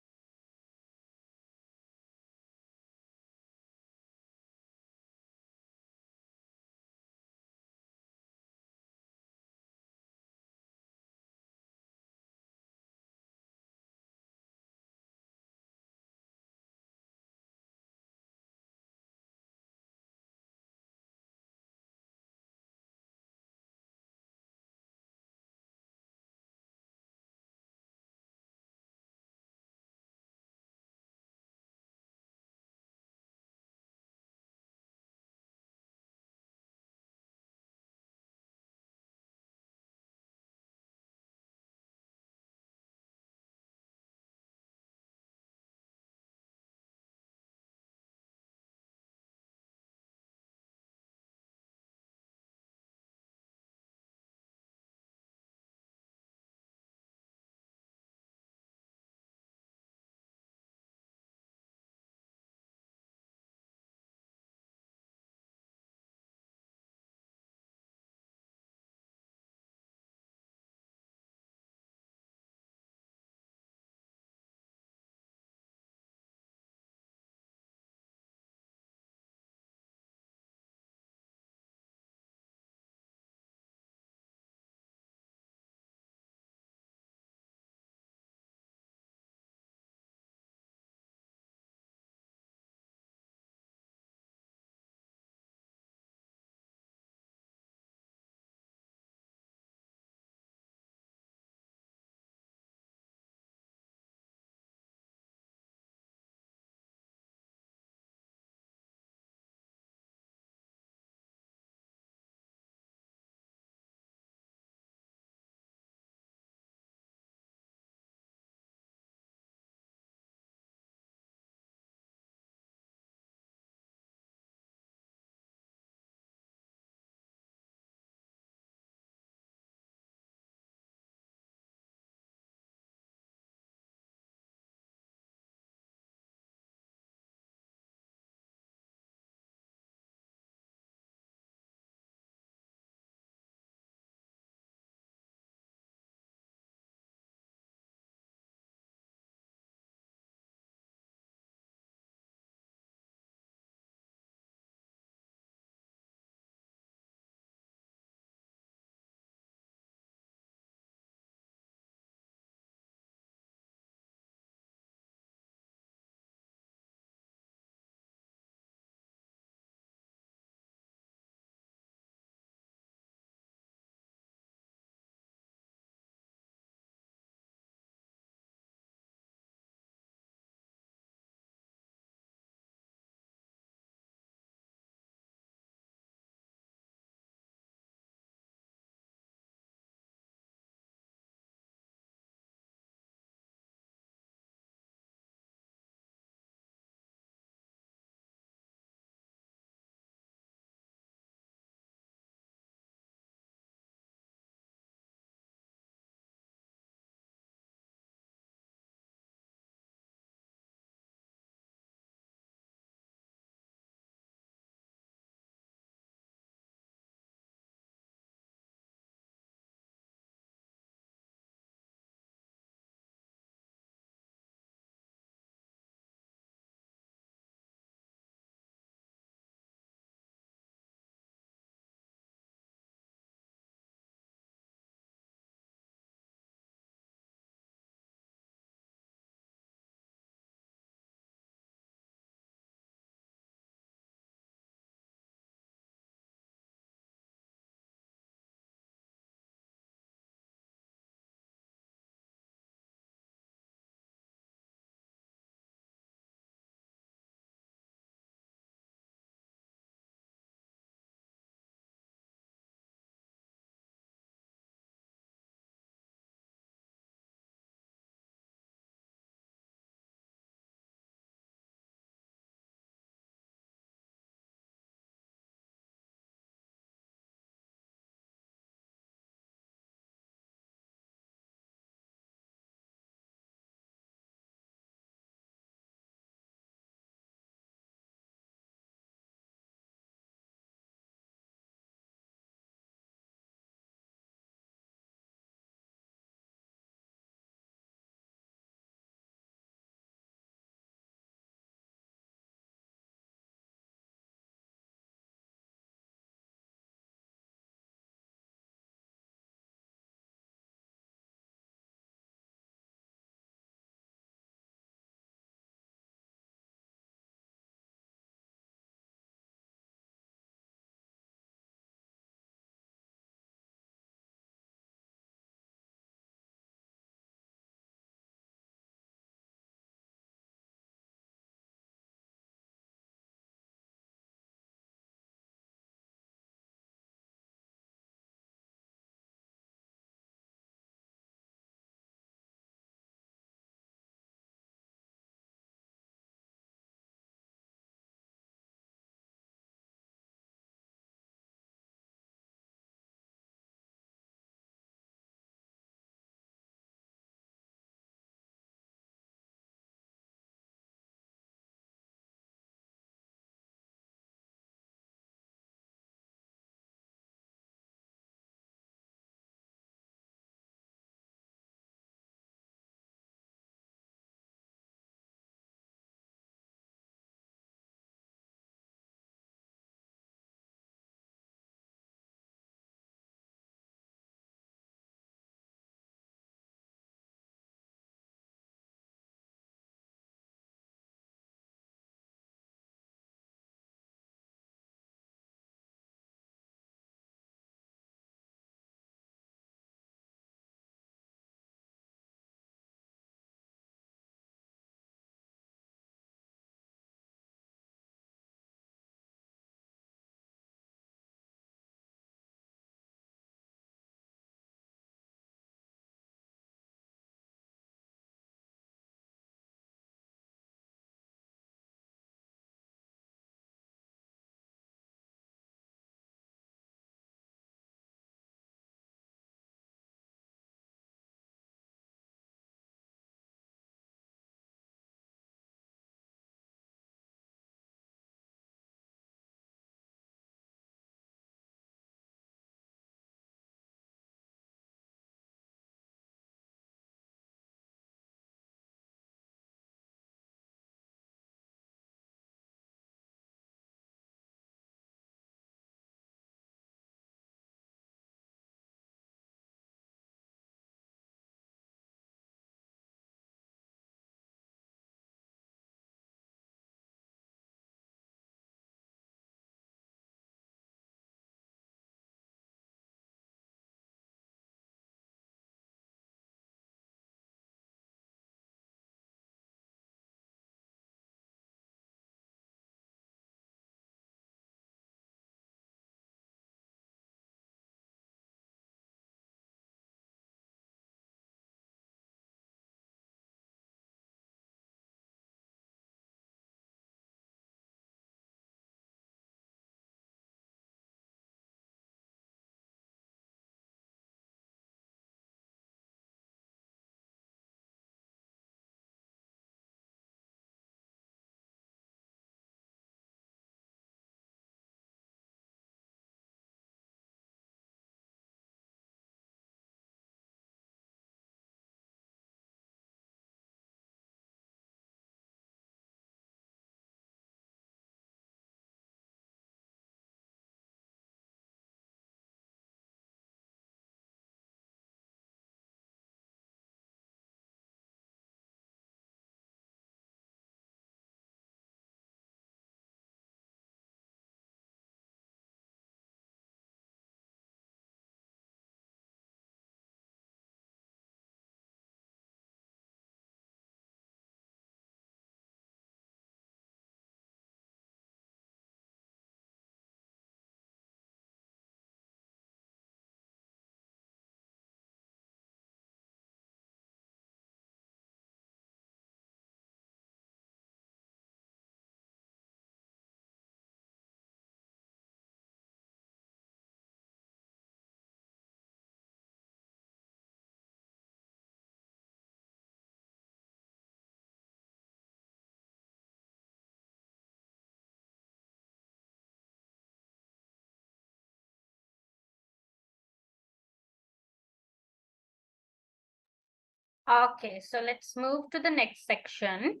Okay, so let's move to the next section,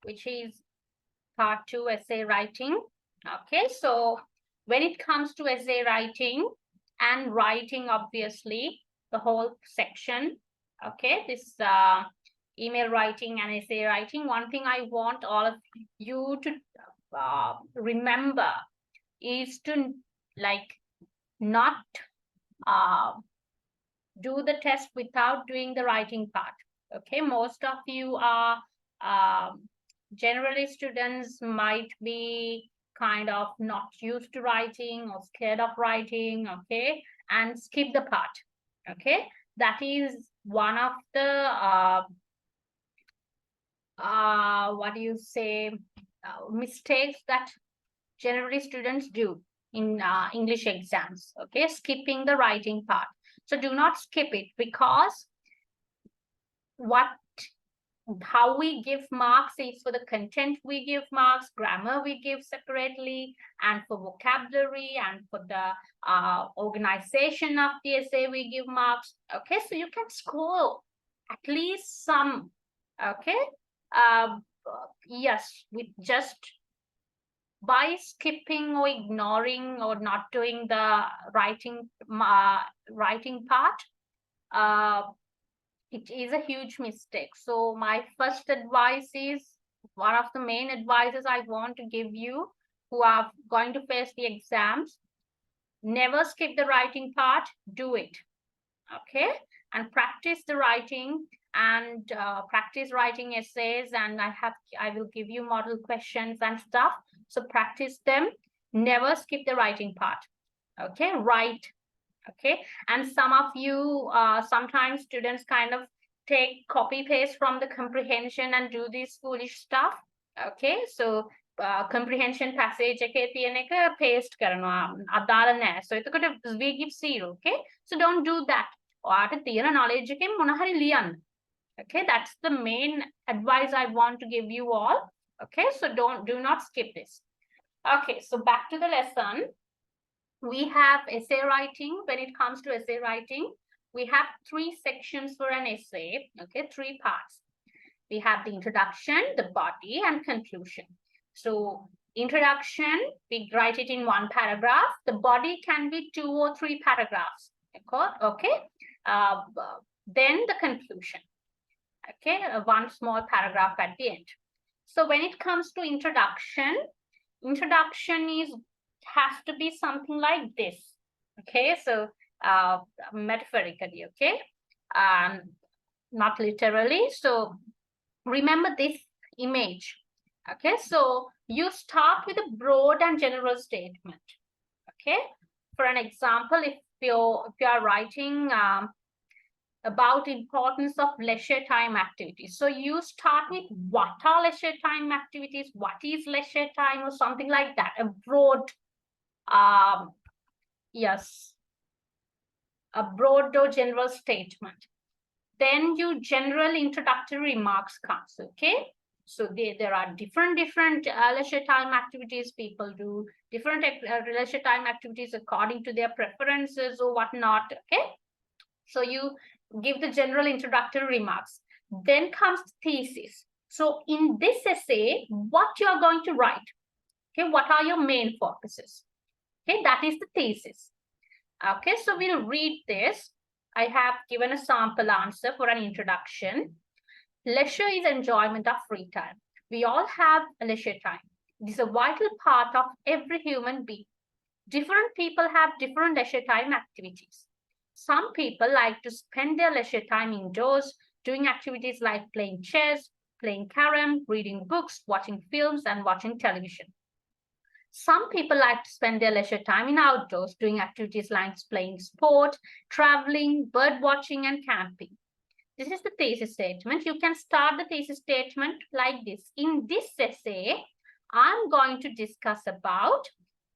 which is part 2, essay writing. Okay, so when it comes to essay writing and writing, obviously, the whole section, okay, this email writing and essay writing, one thing I want all of you to remember is to not do the test without doing the writing part. Okay, most of you are generally students might be kind of not used to writing or scared of writing, okay, and skip the part. Okay, that is one of the what do you say, mistakes that generally students do in English exams. Okay, skipping the writing part. So do not skip it, because how we give marks is for the content we give marks, grammar we give separately, and for vocabulary and for the organization of the essay we give marks. Okay, so you can score at least some. Okay, yes, with just by skipping or ignoring or not doing the writing part, it is a huge mistake. So my first advice is, one of the main advices I want to give you who are going to face the exams: never skip the writing part, do it. Okay, and practice the writing, and practice writing essays, and I will give you model questions and stuff, so practice them. Never skip the writing part. Okay, write. Okay, and some of you sometimes students kind of take copy paste from the comprehension and do this foolish stuff. Okay, so comprehension passage එකේ තියෙන එක paste කරනවා, අදාළ නැහැ. So එතකොට we give 0. Okay, so don't do that. ඔයාට තියෙන knowledge එකෙන් මොන හරි ලියන්න. Okay, that's the main advice I want to give you all. Okay, so do not skip this. Okay, so back to the lesson. We have essay writing. When it comes to essay writing, we have 3 sections for an essay. Okay, 3 parts. We have the introduction, the body, and conclusion. So introduction, we write it in 1 paragraph. The body can be 2 or 3 paragraphs. Okay. Then the conclusion. Okay, 1 small paragraph at the end. So when it comes to introduction has to be something like this. Okay, so metaphorically, okay, not literally. So remember this image. Okay, so you start with a broad and general statement. Okay, for an example, if you are writing about importance of leisure time activities, so you start with what are leisure time activities, what is leisure time, or something like that, a broad yes, a broad or general statement. Then your general introductory remarks comes. Okay, so there are different leisure time activities. People do different leisure time activities according to their preferences or whatnot. Okay, so you give the general introductory remarks. Then comes the thesis. So in this essay, what you are going to write? Okay, what are your main focuses? Okay, that is the thesis. Okay, so we'll read this. I have given a sample answer for an introduction. Leisure is enjoyment of free time. We all have a leisure time. It is a vital part of every human being. Different people have different leisure time activities. Some people like to spend their leisure time indoors, doing activities like playing chess, playing carom, reading books, watching films, and watching television. Some people like to spend their leisure time in outdoors, doing activities like playing sport, traveling, bird watching, and camping. This is the thesis statement. You can start the thesis statement like this. In this essay, I'm going to discuss about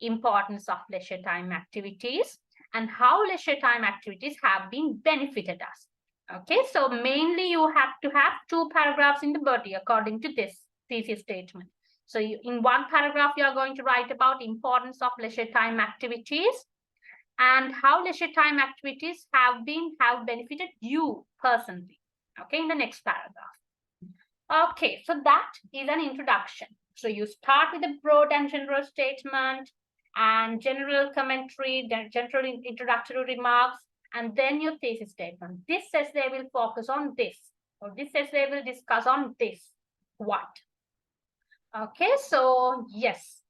importance of leisure time activities and how leisure time activities have been benefited us. Okay, so mainly you have to have 2 paragraphs in the body according to this thesis statement. So in 1 paragraph, you are going to write about importance of leisure time activities. and how leisure time activities have benefited you personally. Okay, in the next paragraph. Okay, so that is an introduction. So you start with a broad and general statement and general commentary, then general introductory remarks, and then your thesis statement. This essay will focus on this, or this essay will discuss on this. What? Okay, so yes.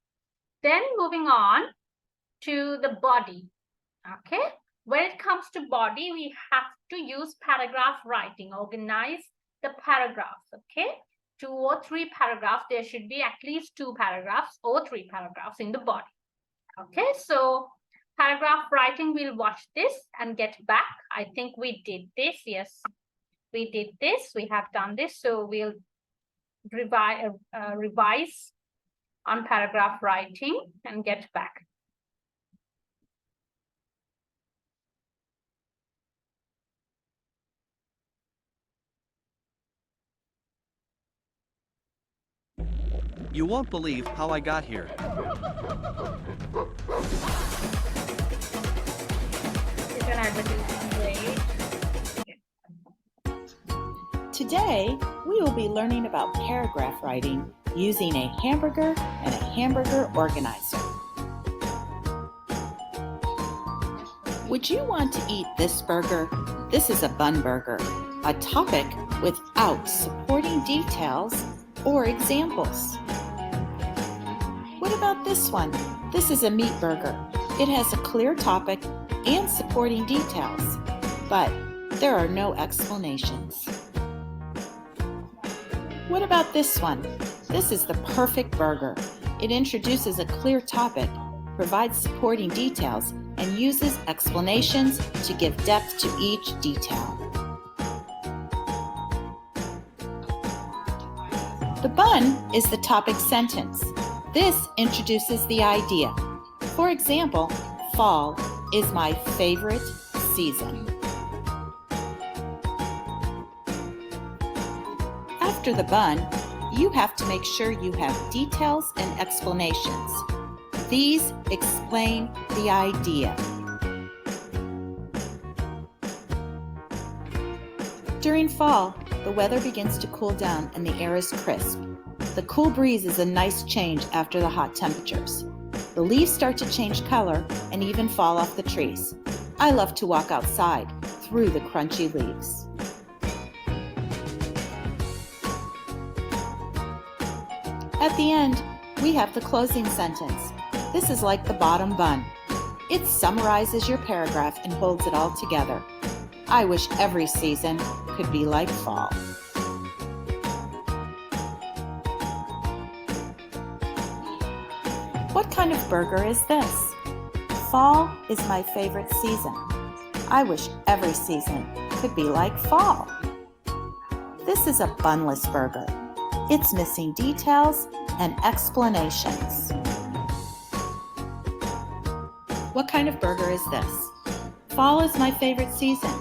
Then moving on to the body. Okay, when it comes to body, we have to use paragraph writing, organize the paragraphs. Okay, 2 or 3 paragraphs. There should be at least 2 paragraphs or 3 paragraphs in the body. Okay, so paragraph writing, we'll watch this and get back. I think we did this. Yes, we did this. We have done this. So we'll revise on paragraph writing and get back. You won't believe how I got here. Today, we will be learning about paragraph writing using a hamburger and a hamburger organizer. Would you want to eat this burger? This is a bun burger, a topic without supporting details or examples. What about this one? This is a meat burger. It has a clear topic and supporting details, but there are no explanations. What about this one? This is the perfect burger. It introduces a clear topic, provides supporting details, and uses explanations to give depth to each detail. The bun is the topic sentence. This introduces the idea. For example, fall is my favorite season. After the bun, you have to make sure you have details and explanations. These explain the idea. During fall, the weather begins to cool down and the air is crisp. The cool breeze is a nice change after the hot temperatures. The leaves start to change color and even fall off the trees. I love to walk outside through the crunchy leaves. At the end, we have the closing sentence. This is like the bottom bun. It summarizes your paragraph and holds it all together. I wish every season could be like fall. What kind of burger is this? Fall is my favorite season. I wish every season could be like fall. This is a bunless burger. It's missing details and explanations. What kind of burger is this? Fall is my favorite season.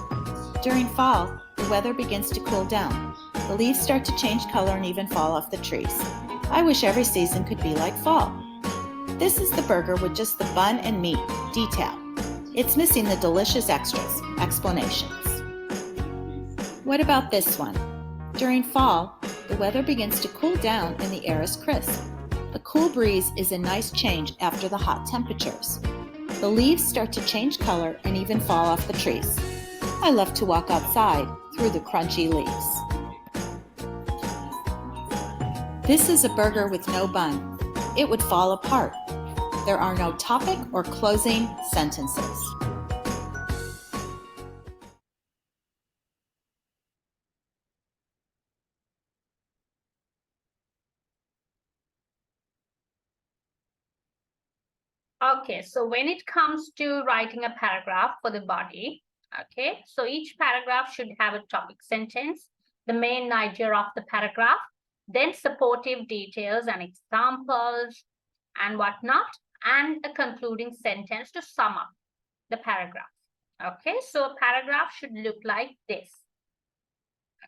During fall, the weather begins to cool down. The leaves start to change color and even fall off the trees. I wish every season could be like fall. This is the burger with just the bun and meat, detail. It's missing the delicious extras, explanations. What about this one? During fall, the weather begins to cool down and the air is crisp. The cool breeze is a nice change after the hot temperatures. The leaves start to change color and even fall off the trees. I love to walk outside through the crunchy leaves. This is a burger with no bun. It would fall apart. There are no topic or closing sentences. Okay, so when it comes to writing a paragraph for the body, okay, so each paragraph should have a topic sentence, the main idea of the paragraph, then supportive details and examples and whatnot, and a concluding sentence to sum up the paragraph. Okay, so a paragraph should look like this.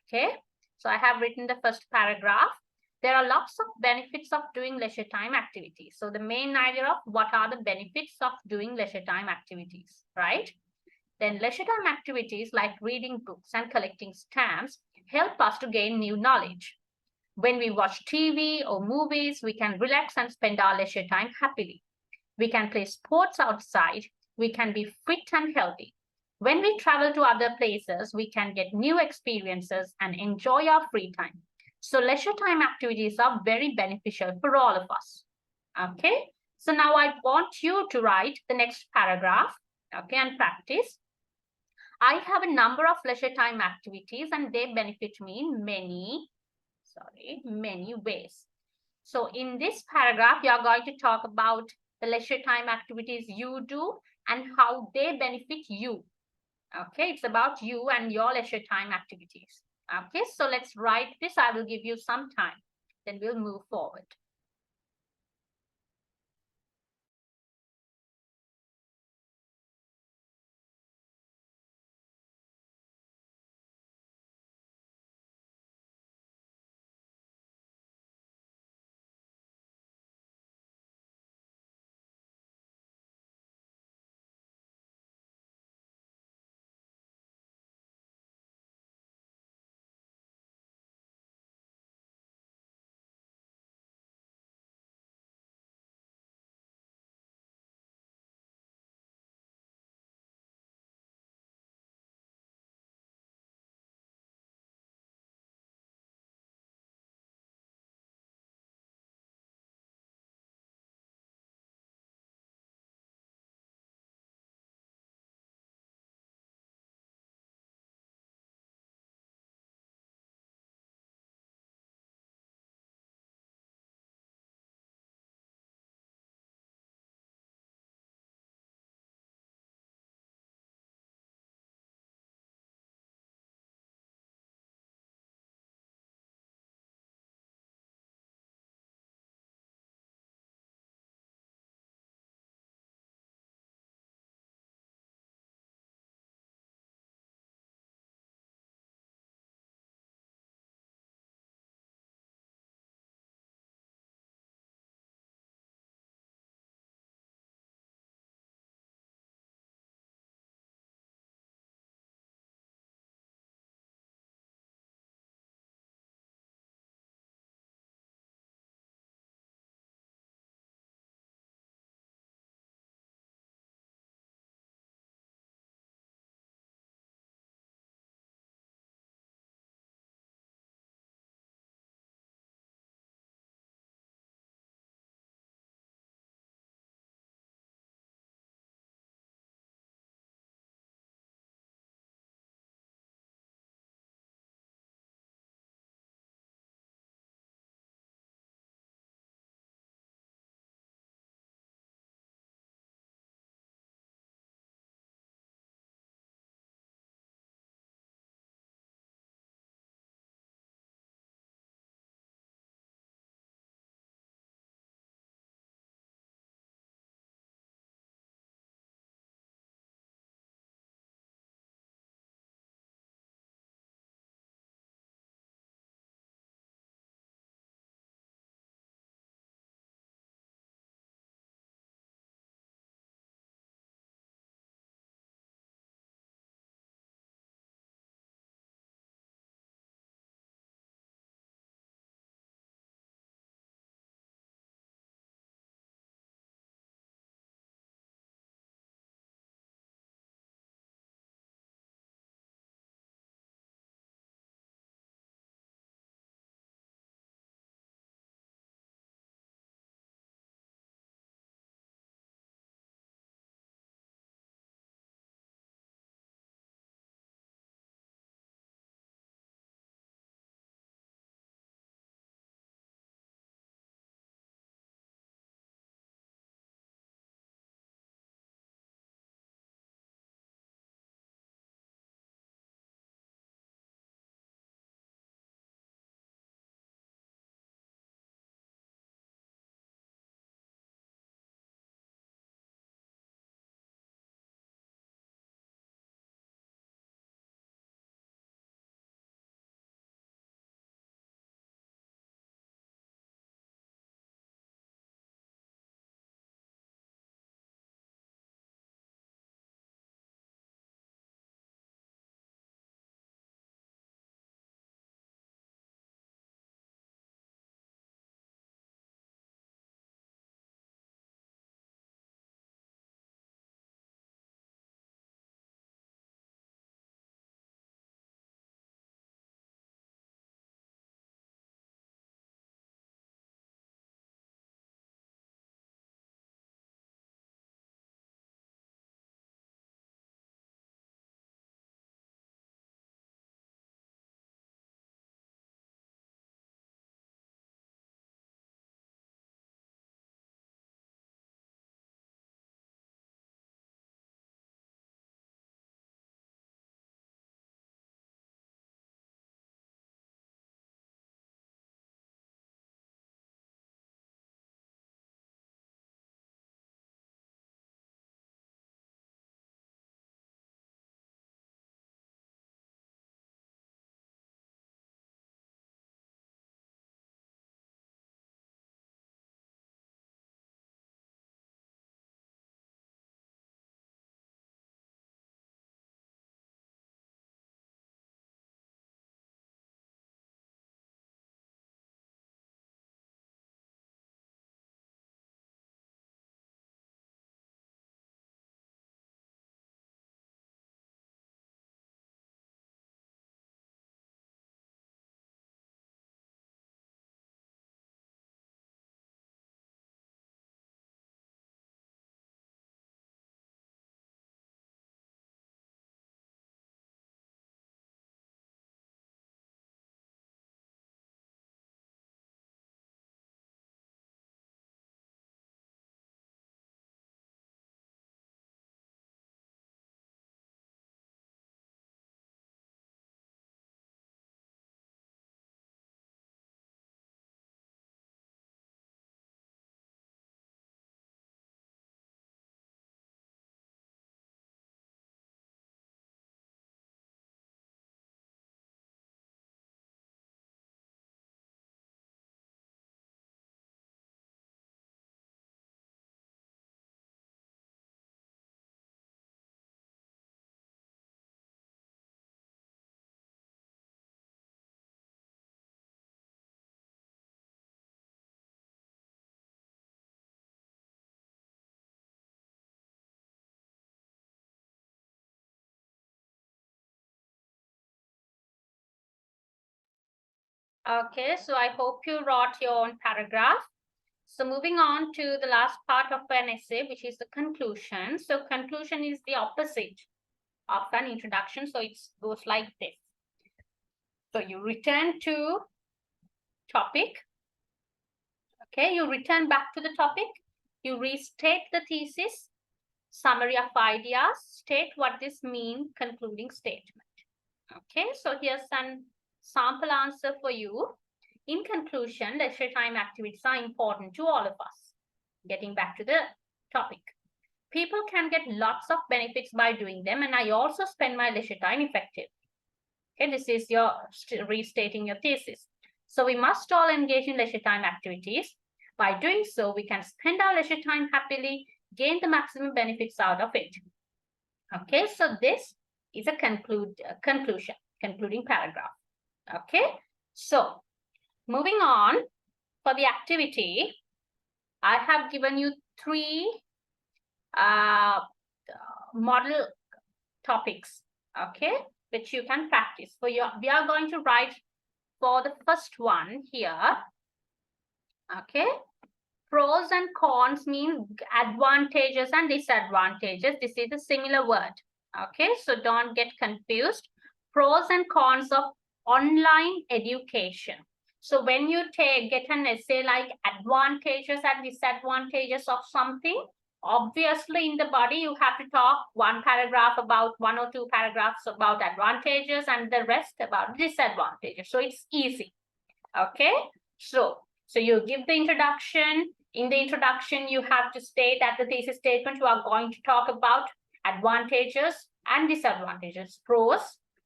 Okay, so I have written the first paragraph. there are lots of benefits of doing leisure time activities. So the main idea of what are the benefits of doing leisure time activities, right? Then leisure time activities like reading books and collecting stamps help us to gain new knowledge. When we watch TV or movies, we can relax and spend our leisure time happily. We can play sports outside. We can be fit and healthy. When we travel to other places, we can get new experiences and enjoy our free time. So leisure time activities are very beneficial for all of us. Okay, so now I want you to write the next paragraph, okay, and practice. I have a number of leisure time activities and they benefit me in many ways. So in this paragraph, you are going to talk about the leisure time activities you do and how they benefit you. Okay, it's about you and your leisure time activities. Okay, so let's write this. I will give you some time. Then we'll move forward. Okay, so I hope you wrote your own paragraph. So moving on to the last part of an essay, which is the conclusion. So conclusion is the opposite of an introduction. So it goes like this. So you return to topic. Okay, you return back to the topic. You restate the thesis, summary of ideas, state what this means, concluding statement. Okay, so here's an sample answer for you. In conclusion, leisure time activities are important to all of us. Getting back to the topic. People can get lots of benefits by doing them, and I also spend my leisure time effectively. Okay, this is your restating your thesis. So we must all engage in leisure time activities. By doing so, we can spend our leisure time happily, gain the maximum benefits out of it. Okay, so this is a concluding paragraph. Okay, so moving on for the activity, I have given you 3 model topics, okay, which you can practice. We are going to write for the first one here. Okay, pros and cons mean advantages and disadvantages. This is a similar word. Okay, so don't get confused. Pros and cons of online education. So when you get an essay like advantages and disadvantages of something, obviously in the body you have to talk 1 paragraph about 1 or 2 paragraphs about advantages and the rest about disadvantages. So it's easy. Okay, so you give the introduction. In the introduction, you have to state that the thesis statement you are going to talk about advantages and disadvantages, pros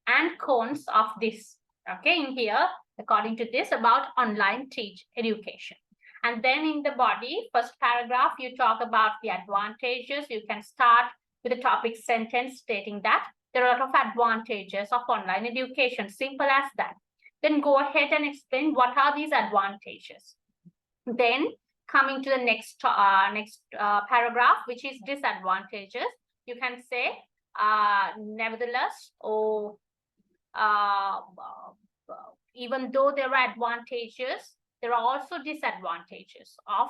and cons of this. Okay, in here, according to this, about online education. And then in the body, first paragraph, you talk about the advantages. You can start with the topic sentence stating that there are a lot of advantages of online education. Simple as that. Then go ahead and explain what are these advantages. Then coming to the next paragraph, which is disadvantages, you can say nevertheless, or even though there are advantages, there are also disadvantages of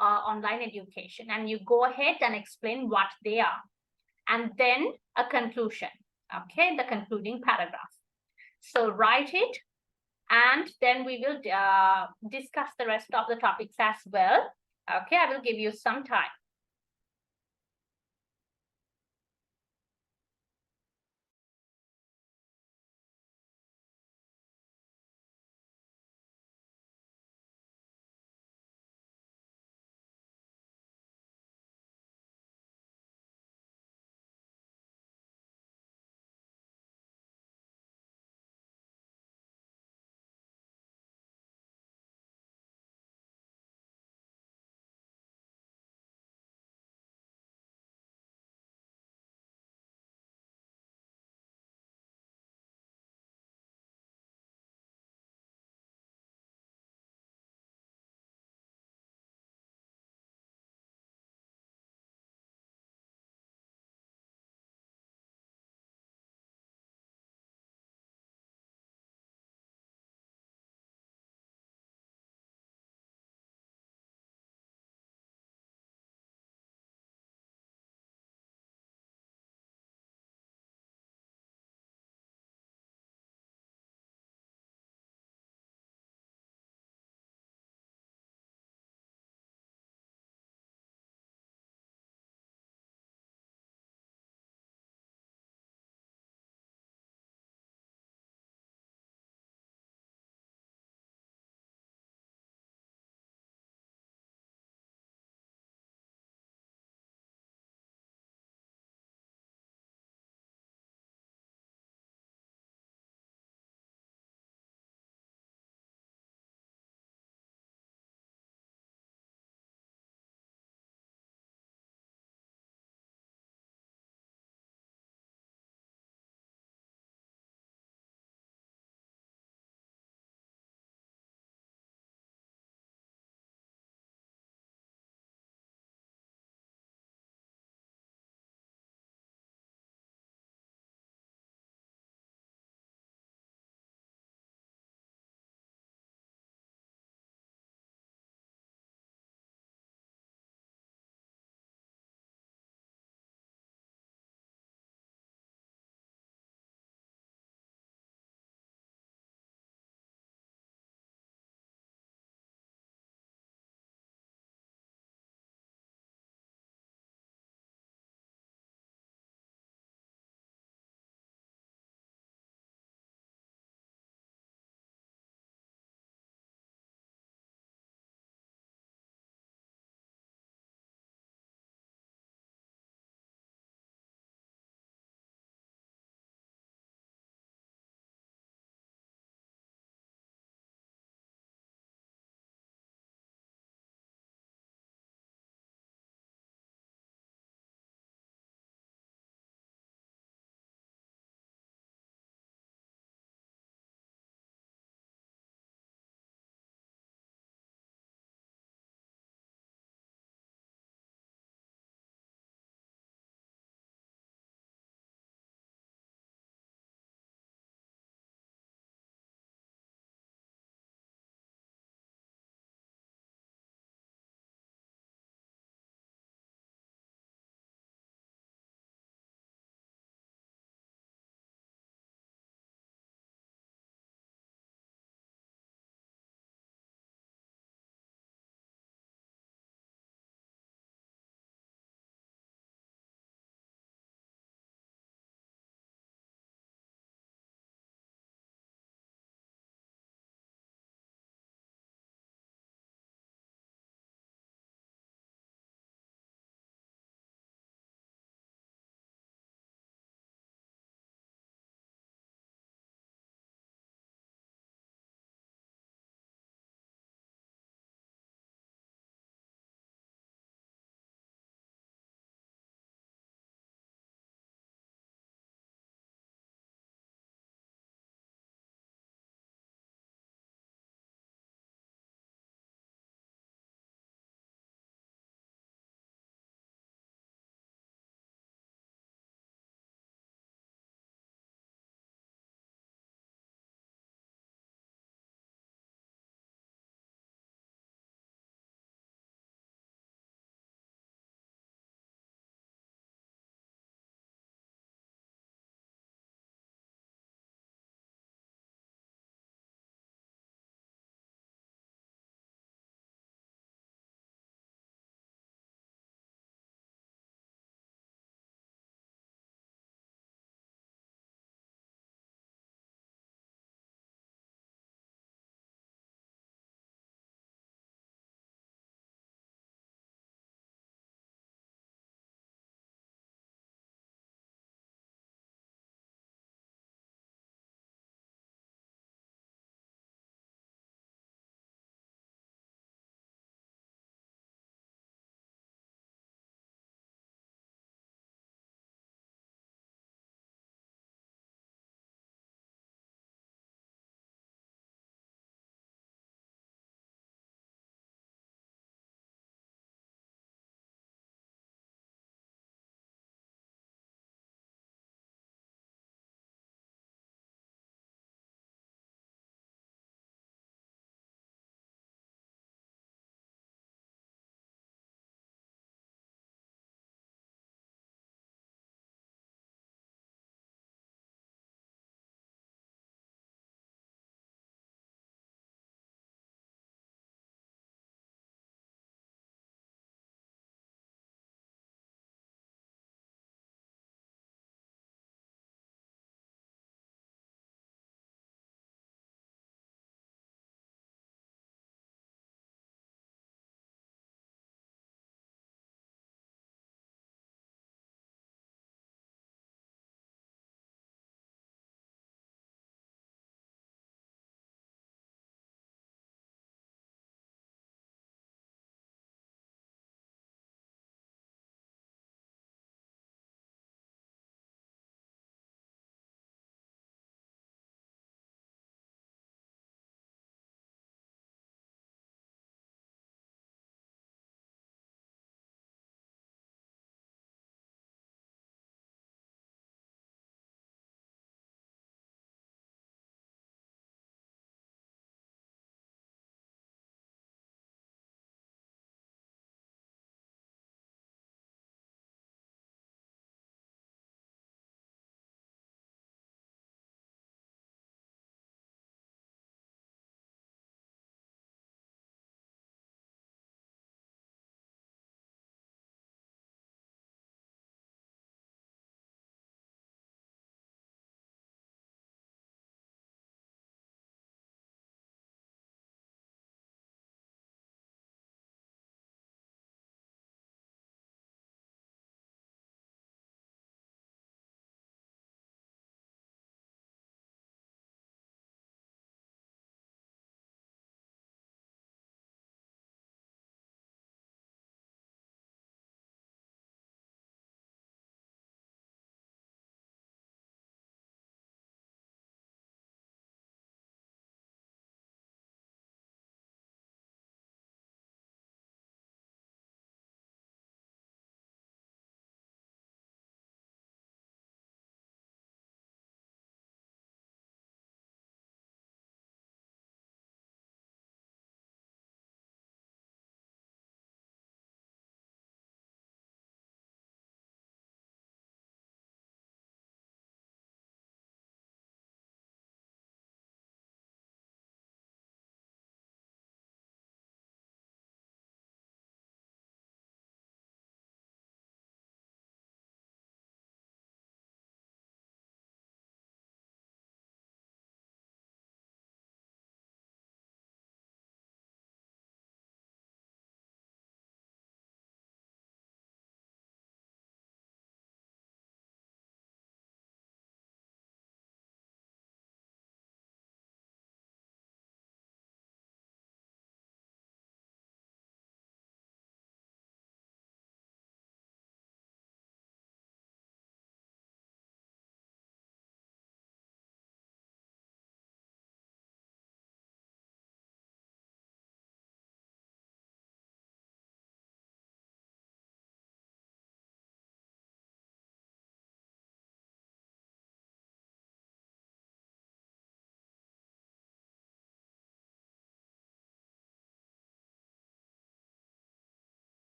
online education, and you go ahead and explain what they are. And then a conclusion, okay, the concluding paragraph. So write it, and then we will discuss the rest of the topics as well. Okay, I will give you some time.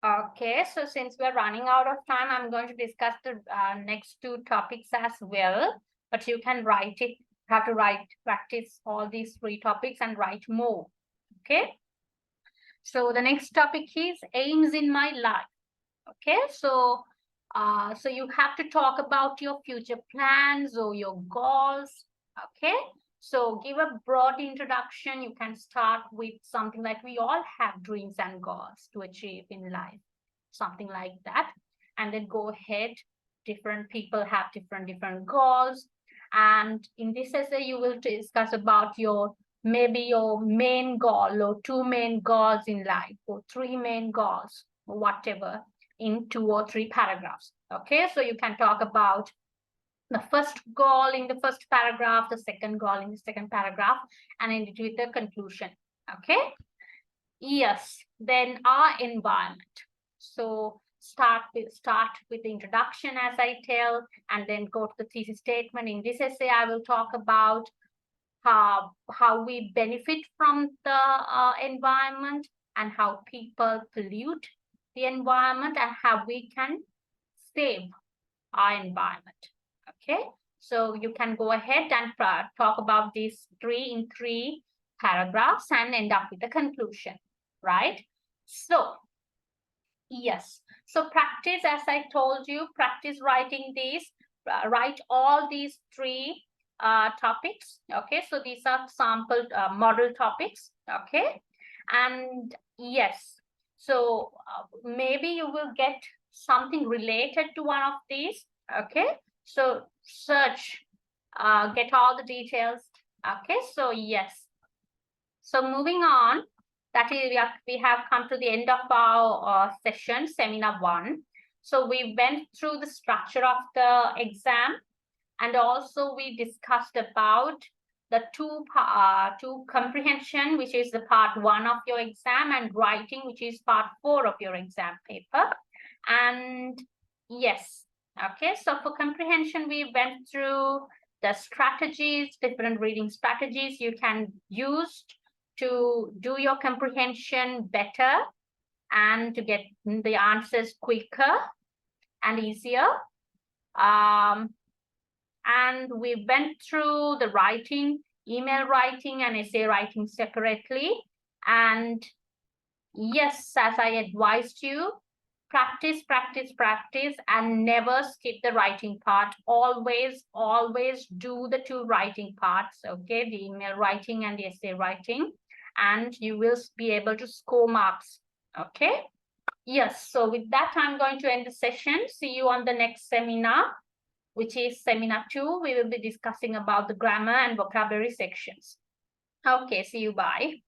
Okay, so since we're running out of time, I'm going to discuss the next two topics as well, but you can write it, have to practice all these three topics and write more, okay? So the next topic is aims in my life, okay? So you have to talk about your future plans or your goals, okay? So give a broad introduction. You can start with something like we all have dreams and goals to achieve in life, something like that. And then go ahead. Different people have different goals. And in this essay, you will discuss about maybe your main goal or two main goals in life or three main goals or whatever in 2 or 3 paragraphs. Okay, so you can talk about the first goal in the first paragraph, the second goal in the second paragraph, and end it with the conclusion. Okay. Yes, then our environment. So start with the introduction, as I tell, and then go to the thesis statement. In this essay, I will talk about how we benefit from the environment and how people pollute the environment and how we can save our environment. Okay, so you can go ahead and talk about these 3 paragraphs and end up with a conclusion, right? So yes, so practice, as I told you, practice writing these, write all these 3 topics. Okay, so these are sample model topics. Okay, and yes, so maybe you will get something related to one of these. Okay, so search, get all the details. Okay, so yes, so moving on, that is, we have come to the end of our session, seminar 1. So we went through the structure of the exam, and also we discussed about the two comprehension, which is the part 1 of your exam, and writing, which is part 4 of your exam paper. And yes, okay, so for comprehension, we went through the strategies, different reading strategies you can use to do your comprehension better and to get the answers quicker and easier. And we went through the writing, email writing and essay writing separately. And yes, as I advised you, practice, practice, practice, and never skip the writing part. Always do the 2 writing parts, okay? The email writing and the essay writing, and you will be able to score marks, okay? Yes, so with that, I'm going to end the session. See you on the next seminar, which is seminar 2. We will be discussing about the grammar and vocabulary sections. Okay, see you, bye.